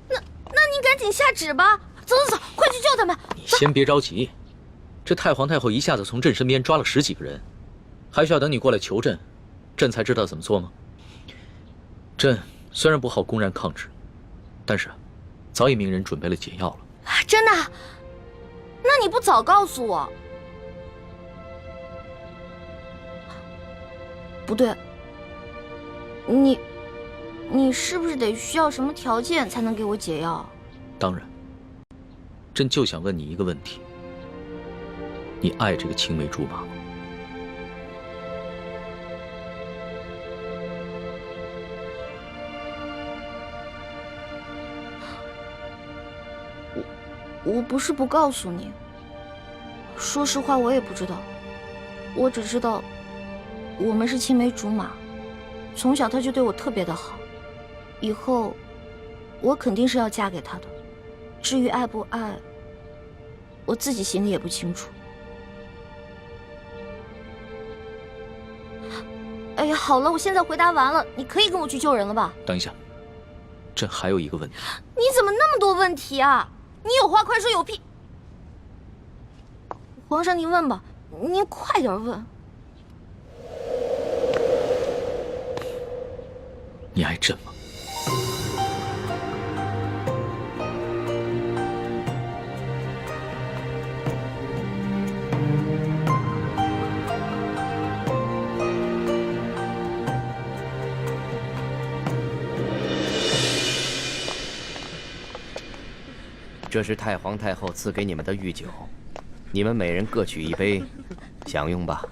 Speaker 1: 那你赶紧下旨吧。走，快去救他们！
Speaker 2: 你先别着急，这太皇太后一下子从朕身边抓了10几个人，还需要等你过来求朕，朕才知道怎么做吗？朕虽然不好公然抗旨，但是早已命人准备了解药了。
Speaker 1: 真的？那你不早告诉我？不对，你是不是得需要什么条件才能给我解药？
Speaker 2: 当然。朕就想问你一个问题：你爱这个青梅竹马吗？
Speaker 1: 我不是不告诉你，说实话我也不知道，我只知道我们是青梅竹马，从小他就对我特别的好，以后我肯定是要嫁给他的。至于爱不爱，我自己心里也不清楚。哎哎呀，好了，我现在回答完了，你可以跟我去救人了吧？
Speaker 2: 等一下，朕还有一个问题。
Speaker 1: 你怎么那么多问题啊？你有话快说，有屁！皇上您问吧，您快点问。
Speaker 2: 你爱朕吗？
Speaker 3: 这是太皇太后赐给你们的御酒，你们每人各取一杯，享用吧。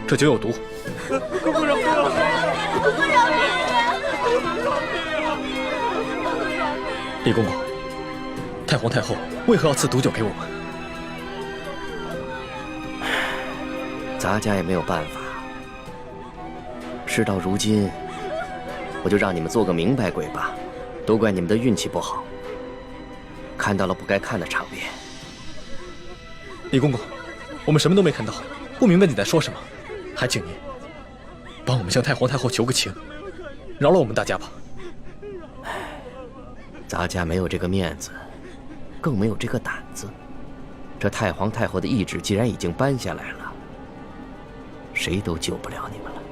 Speaker 4: 这酒有毒。李公公，太皇太后为何要赐毒酒给我们？
Speaker 3: 咱家也没有办法。事到如今，我就让你们做个明白鬼吧。都怪你们的运气不好，看到了不该看的场面。
Speaker 4: 李公公，我们什么都没看到，不明白你在说什么。还请您帮我们向太皇太后求个情，饶了我们大家吧。
Speaker 3: 咱家没有这个面子，更没有这个胆子。这太皇太后的懿旨既然已经颁下来了，谁都救不了你们了。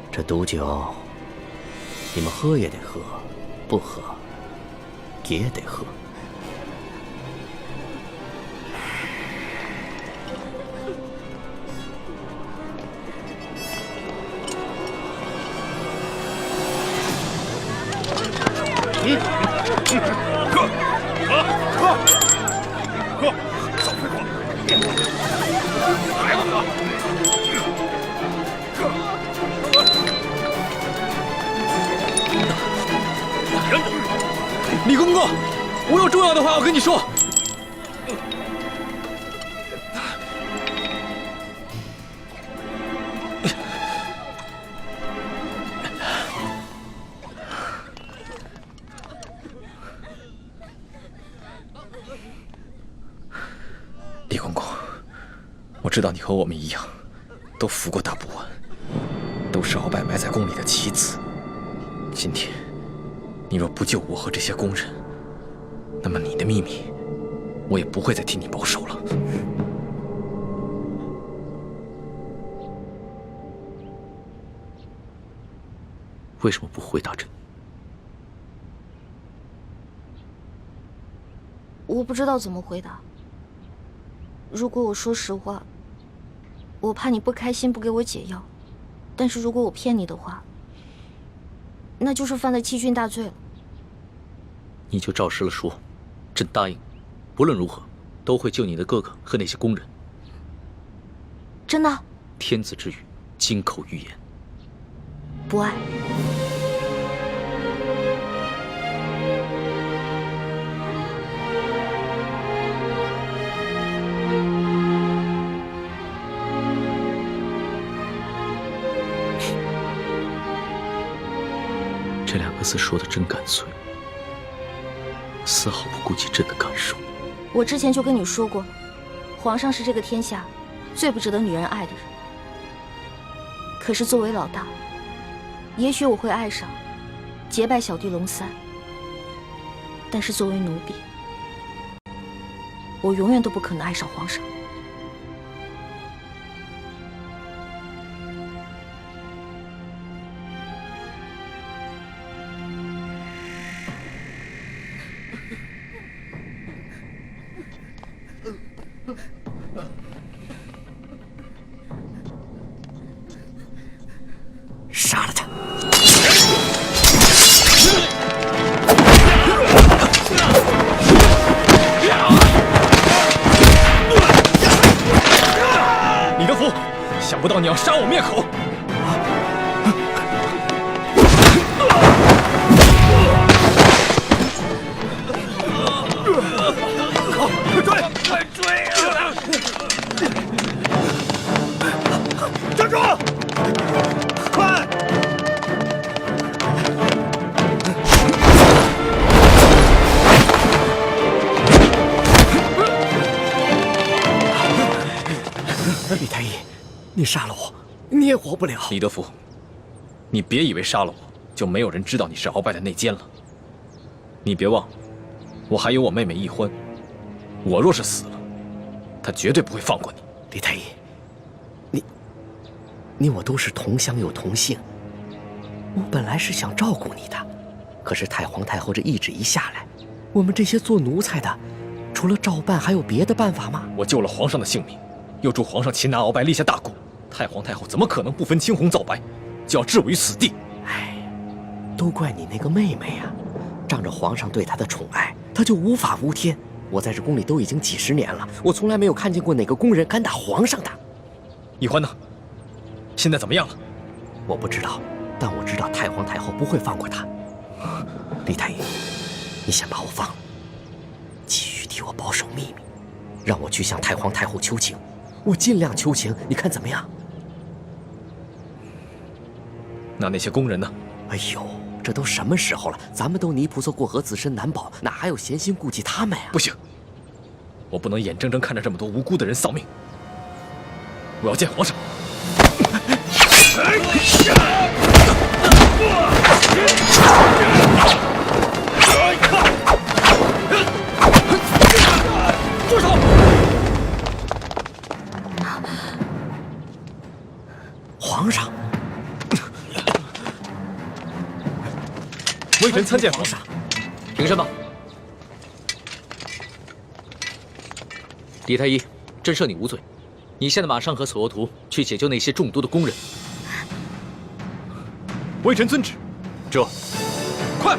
Speaker 3: 这毒酒，你们喝也得喝，不喝也得喝。
Speaker 7: 喝，少废话，还不喝？
Speaker 4: 李公公，我有重要的话要跟你说。李公公，我知道你和我们一样，都服过大补丸，都是鳌拜埋在宫里的棋子。今天，你若不救我和这些宫人，那么你的秘密，我也不会再替你保守了。
Speaker 2: 为什么不回答朕？
Speaker 1: 我不知道怎么回答。如果我说实话，我怕你不开心，不给我解药；但是如果我骗你的话，那就是犯了欺君大罪了。
Speaker 2: 你就照实了说，朕答应，不论如何，都会救你的哥哥和那些宫人。
Speaker 1: 真的？
Speaker 2: 天子之语，金口玉言。
Speaker 1: 不爱。
Speaker 2: 这两个字说的真干脆，丝毫不顾及朕的感受。
Speaker 1: 我之前就跟你说过，皇上是这个天下最不值得女人爱的人。可是作为老大，也许我会爱上结拜小弟龙三，但是作为奴婢，我永远都不可能爱上皇上。
Speaker 3: 杀了他！
Speaker 4: 李德福，想不到你要杀我灭口！
Speaker 3: 你杀了我，你也活不了。
Speaker 4: 李德福，你别以为杀了我就没有人知道你是鳌拜的内奸了。你别忘了，我还有我妹妹易欢，我若是死了，她绝对不会放过你。
Speaker 3: 李太医，你我都是同乡又同姓，我本来是想照顾你的，可是太皇太后这懿旨一下来，我们这些做奴才的，除了照办还有别的办法吗？
Speaker 4: 我救了皇上的性命，又助皇上擒拿鳌拜，立下大功，太皇太后怎么可能不分青红皂白，就要置我于死地？
Speaker 3: 哎，都怪你那个妹妹啊！仗着皇上对她的宠爱，她就无法无天。我在这宫里都已经几十年了，我从来没有看见过哪个宫人敢打皇上的。
Speaker 4: 易欢呢？现在怎么样了？
Speaker 3: 我不知道，但我知道太皇太后不会放过她。李太医，你先把我放了，继续替我保守秘密，让我去向太皇太后求情，我尽量求情，你看怎么样？
Speaker 4: 那些宫人呢？
Speaker 3: 哎呦，这都什么时候了？咱们都泥菩萨过河，自身难保，哪还有闲心顾及他们呀？
Speaker 4: 不行，我不能眼睁睁看着这么多无辜的人丧命。我要见皇上。住手！
Speaker 3: 皇上，
Speaker 4: 微臣参见皇上。
Speaker 2: 平身吧。李太医，朕赦你无罪。你现在马上和索额图去解救那些中毒的工人。
Speaker 4: 微臣遵旨。
Speaker 2: 这，
Speaker 4: 快！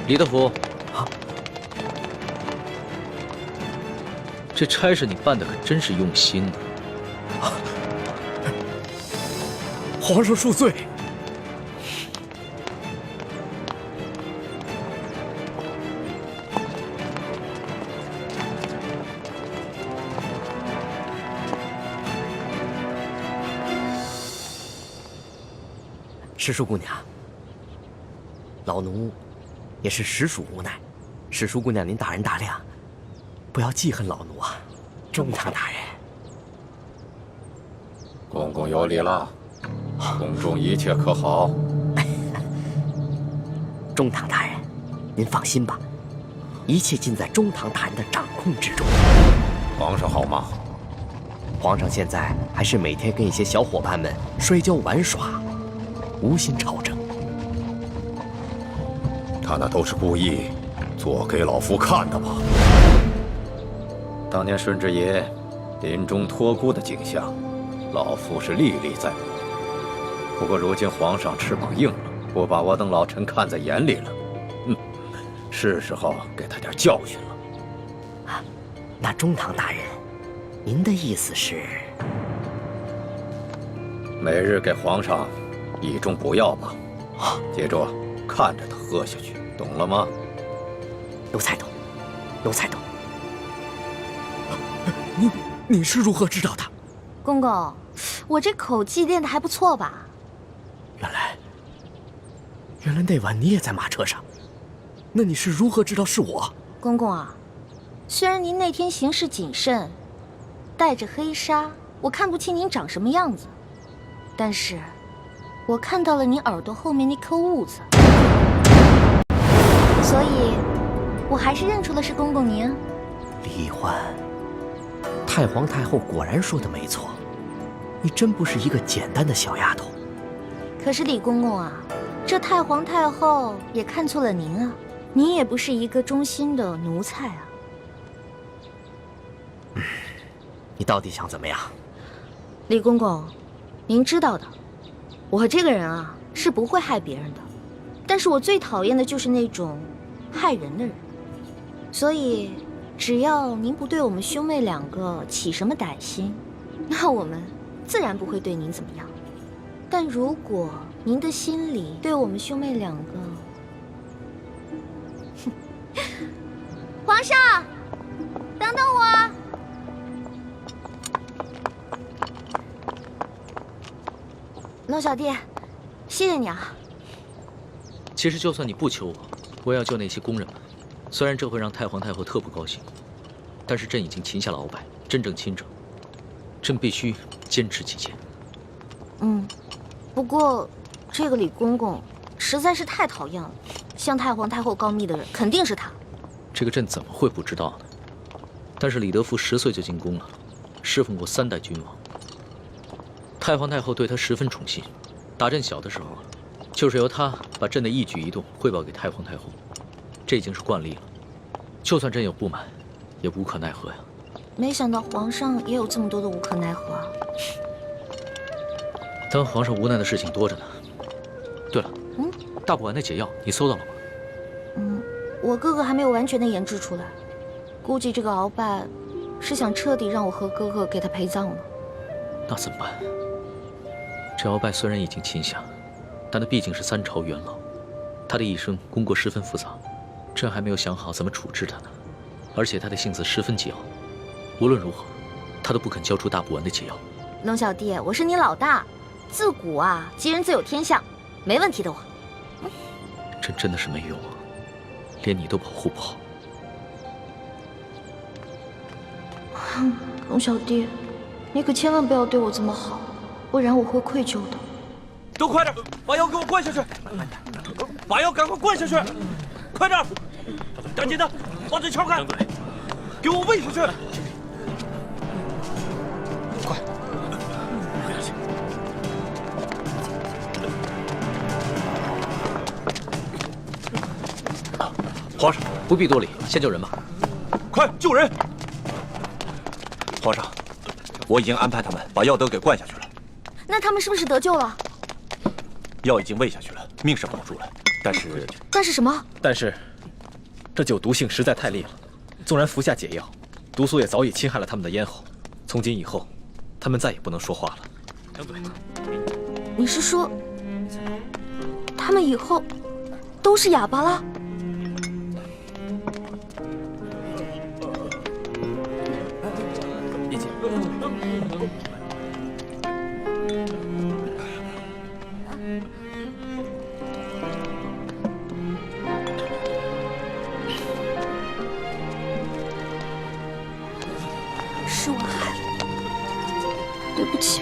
Speaker 2: 李德福，这差事你办的可真是用心呢。
Speaker 3: 皇上恕罪。石叔姑娘，老奴也是实属无奈。石叔姑娘，您大人大量，不要记恨老奴啊。中堂大人，
Speaker 12: 公公有礼了。宫中一切可好？
Speaker 3: 中堂大人，您放心吧，一切尽在中堂大人的掌控之中。
Speaker 12: 皇上好吗？
Speaker 3: 皇上现在还是每天跟一些小伙伴们摔跤玩耍，无心朝政。
Speaker 12: 他那都是故意做给老夫看的吧？当年顺治爷临终托孤的景象，老夫是历历在目。不过如今皇上翅膀硬了，不把我等老臣看在眼里了，是时候给他点教训了。
Speaker 3: 那中堂大人，您的意思是？
Speaker 12: 每日给皇上一盅补药吧，接着看着他喝下去，懂了吗？
Speaker 3: 奴才懂，奴才懂。你是如何知道的？
Speaker 1: 公公，我这口技练得还不错吧？
Speaker 3: 原来那晚你也在马车上，那你是如何知道是我？
Speaker 1: 公公啊，虽然您那天行事谨慎，带着黑纱，我看不清您长什么样子，但是我看到了你耳朵后面那颗痦子，所以我还是认出了是公公您。
Speaker 3: 李欢，太皇太后果然说的没错，你真不是一个简单的小丫头。
Speaker 1: 可是李公公啊，这太皇太后也看错了您啊，您也不是一个忠心的奴才啊。
Speaker 3: 你到底想怎么样？
Speaker 1: 李公公，您知道的，我这个人啊是不会害别人的，但是我最讨厌的就是那种害人的人。所以，只要您不对我们兄妹两个起什么歹心，那我们自然不会对您怎么样。但如果您的心里对我们兄妹两个，皇上，等等我。龙小弟，谢谢你啊。
Speaker 2: 其实就算你不求我，我也要救那些工人们。虽然这会让太皇太后特不高兴，但是朕已经擒下了鳌拜，真正亲政，朕必须坚持己见。
Speaker 1: 不过这个李公公实在是太讨厌了，向太皇太后告密的人肯定是他。
Speaker 2: 这个朕怎么会不知道呢？但是李德福10岁就进宫了，侍奉过3代君王。太皇太后对他十分宠信，打朕小的时候啊，就是由他把朕的一举一动汇报给太皇太后，这已经是惯例了。就算朕有不满，也无可奈何呀。
Speaker 1: 没想到皇上也有这么多的无可奈何啊！
Speaker 2: 当皇上无奈的事情多着呢。对了，大补丸的解药你搜到了吗？
Speaker 1: 我哥哥还没有完全的研制出来，估计这个鳌拜是想彻底让我和哥哥给他陪葬了。
Speaker 2: 那怎么办？这鳌拜虽然已经擒下，但他毕竟是3朝元老，他的一生功过十分复杂，朕还没有想好怎么处置他呢。而且他的性子十分桀骜，无论如何，他都不肯交出大补丸的解药。
Speaker 1: 龙小弟，我是你老大，自古啊，吉人自有天相，没问题的我。
Speaker 2: 朕真的是没用啊，连你都保护不好。
Speaker 1: 龙小弟，你可千万不要对我这么好，不然我会愧疚的。
Speaker 9: 都快点，把药给我灌下去！把药赶快灌下去！快点，赶紧的，把这撬开，给我喂下去！
Speaker 6: 快！
Speaker 2: 皇上不必多礼，先救人吧。
Speaker 9: 快救人！皇上，我已经安排他们把药都给灌下去了。
Speaker 1: 那他们是不是得救了？
Speaker 9: 药已经喂下去了，命是保住了，但是
Speaker 1: 什么？
Speaker 4: 但是，这酒毒性实在太烈了，纵然服下解药，毒素也早已侵害了他们的咽喉。从今以后，他们再也不能说话了。
Speaker 2: 张嘴。
Speaker 1: 你是说，他们以后都是哑巴了？
Speaker 3: 理解。
Speaker 1: 是我害了，对不起，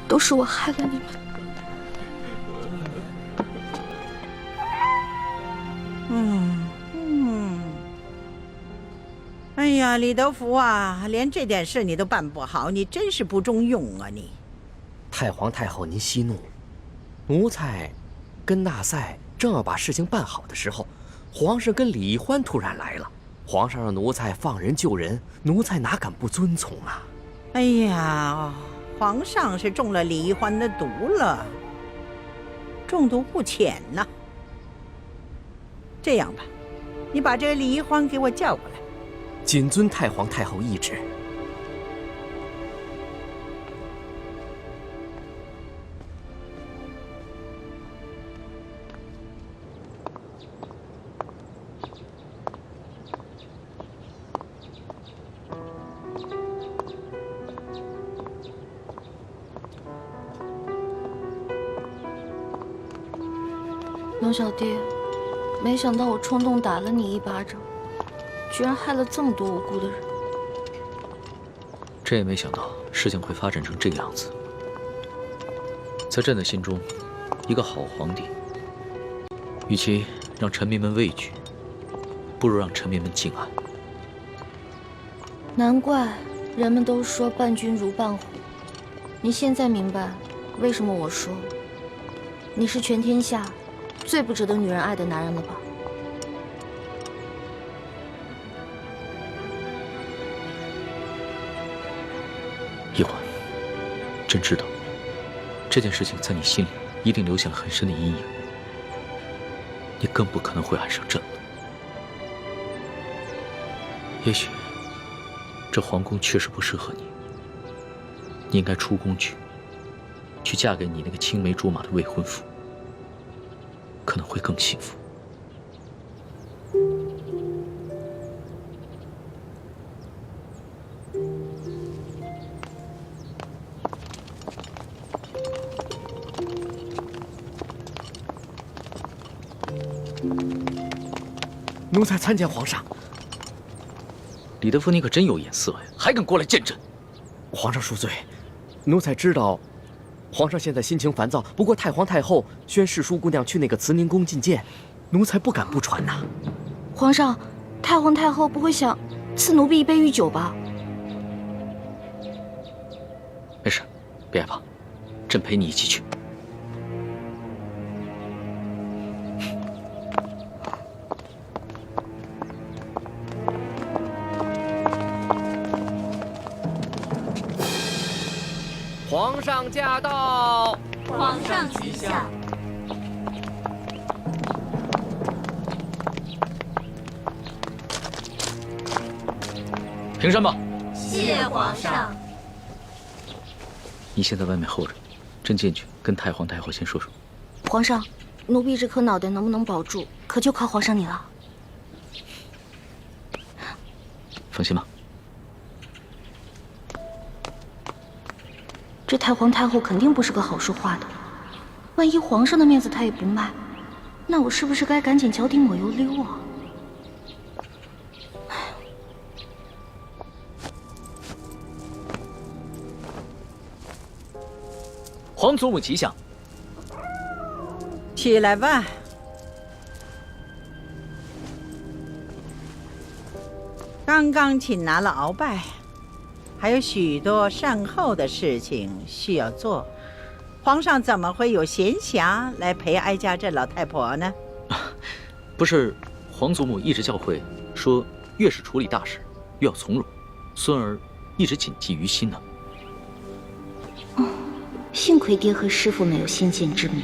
Speaker 1: 都是我害了你们。
Speaker 10: 哎呀，李德福啊，连这点事你都办不好，你真是不中用啊你！
Speaker 3: 太皇太后，您息怒，奴才跟纳赛正要把事情办好的时候，皇上跟李易欢突然来了。皇上让奴才放人救人，奴才哪敢不遵从啊？
Speaker 10: 哎呀，皇上是中了李易欢的毒了，中毒不浅呐。这样吧，你把这个李易欢给我叫过来。
Speaker 3: 谨遵太皇太后懿旨。
Speaker 1: 龙小弟，没想到我冲动打了你一巴掌，居然害了这么多无辜的人。
Speaker 2: 朕也没想到事情会发展成这个样子。在朕的心中，一个好皇帝，与其让臣民们畏惧，不如让臣民们敬爱。
Speaker 1: 难怪人们都说伴君如伴虎。你现在明白为什么我说你是全天下最不值得女人爱的男人了吧？
Speaker 2: 易欢，朕知道这件事情在你心里一定留下了很深的阴影，你更不可能会爱上朕了。也许这皇宫确实不适合你，你应该出宫去嫁给你那个青梅竹马的未婚夫，可能会更幸福。
Speaker 3: 奴才参见皇上。
Speaker 2: 李德福，你可真有眼色呀，还敢过来见朕！
Speaker 3: 皇上恕罪，奴才知道，皇上现在心情烦躁。不过太皇太后宣世淑姑娘去那个慈宁宫觐见，奴才不敢不传呐。
Speaker 1: 皇上，太皇太后不会想赐奴婢一杯御酒吧？
Speaker 2: 没事，别害怕，朕陪你一起去。
Speaker 3: 皇上驾到！
Speaker 5: 皇上吉祥！
Speaker 2: 平身吧。
Speaker 5: 谢皇上。
Speaker 2: 你先在外面候着，朕进去跟太皇太后先说说。
Speaker 1: 皇上，奴婢这颗脑袋能不能保住，可就靠皇上你了。
Speaker 2: 放心吧。
Speaker 1: 这太皇太后肯定不是个好说话的，万一皇上的面子她也不卖，那我是不是该赶紧脚底抹油溜啊？
Speaker 2: 皇祖母吉祥。
Speaker 10: 起来吧。刚刚擒拿了鳌拜，还有许多善后的事情需要做，皇上怎么会有闲暇来陪哀家这老太婆呢？
Speaker 2: 不是，皇祖母一直教诲说，越是处理大事，越要从容。孙儿一直谨记于心呢。
Speaker 1: 幸亏爹和师傅没有先见之明，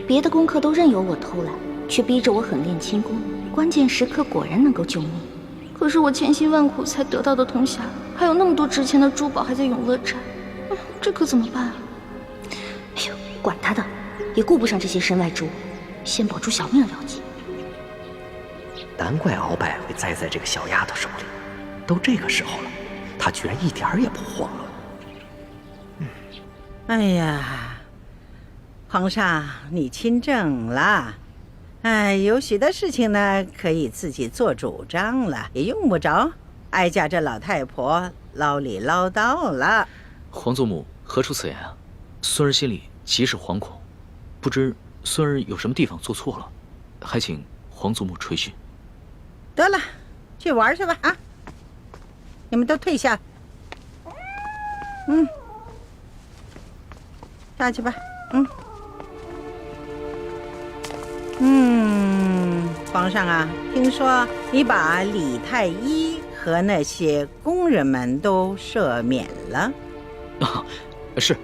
Speaker 1: 别的功课都任由我偷懒，却逼着我狠练轻功，关键时刻果然能够救命。可是我千辛万苦才得到的铜匣，还有那么多值钱的珠宝还在永乐斋，这可怎么办啊？哎呦，管他的，也顾不上这些身外之物，先保住小命了结。
Speaker 3: 难怪鳌拜会栽在这个小丫头手里，都这个时候了，她居然一点儿也不慌了。
Speaker 10: 哎呀，皇上你亲政了，有许多事情呢可以自己做主张了，也用不着哀家这老太婆唠里唠叨了。
Speaker 2: 皇祖母何出此言啊？孙儿心里极是惶恐，不知孙儿有什么地方做错了，还请皇祖母垂训。
Speaker 10: 得了，去玩去吧啊！你们都退下。下去吧。皇上啊，听说你把李太医和那些工人们都赦免了。
Speaker 2: 是，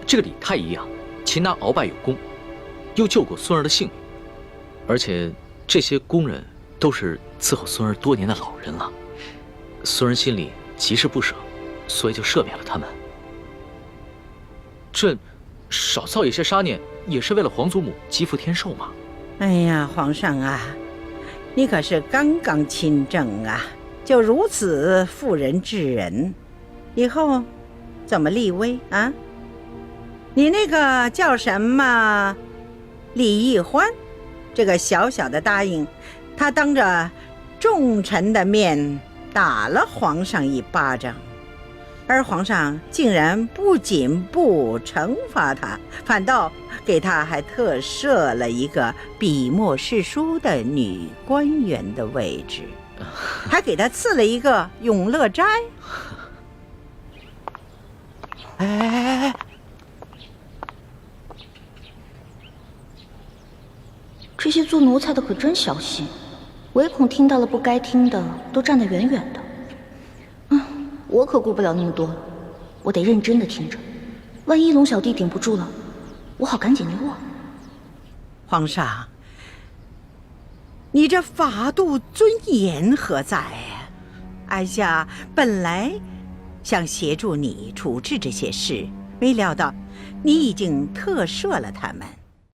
Speaker 2: 这个李太医啊，擒拿鳌拜有功，又救过孙儿的性命，而且这些工人都是伺候孙儿多年的老人了，孙儿心里极是不舍，所以就赦免了他们。朕少造一些杀念，也是为了皇祖母积福天寿嘛。
Speaker 10: 哎呀，皇上啊，你可是刚刚亲政啊，就如此妇人之仁，以后怎么立威啊？你那个叫什么李义欢，这个小小的答应，他当着众臣的面打了皇上一巴掌，而皇上竟然不仅不惩罚他，反倒给他还特设了一个笔墨侍书的女官员的位置，还给他赐了一个永乐斋。
Speaker 3: 哎，
Speaker 1: 这些做奴才的可真小心，唯恐听到了不该听的，都站得远远的。我可顾不了那么多了，我得认真的听着，万一龙小弟顶不住了，我好赶紧溜啊！
Speaker 10: 皇上，你这法度尊严何在？哀家本来想协助你处置这些事，没料到你已经特赦了他们。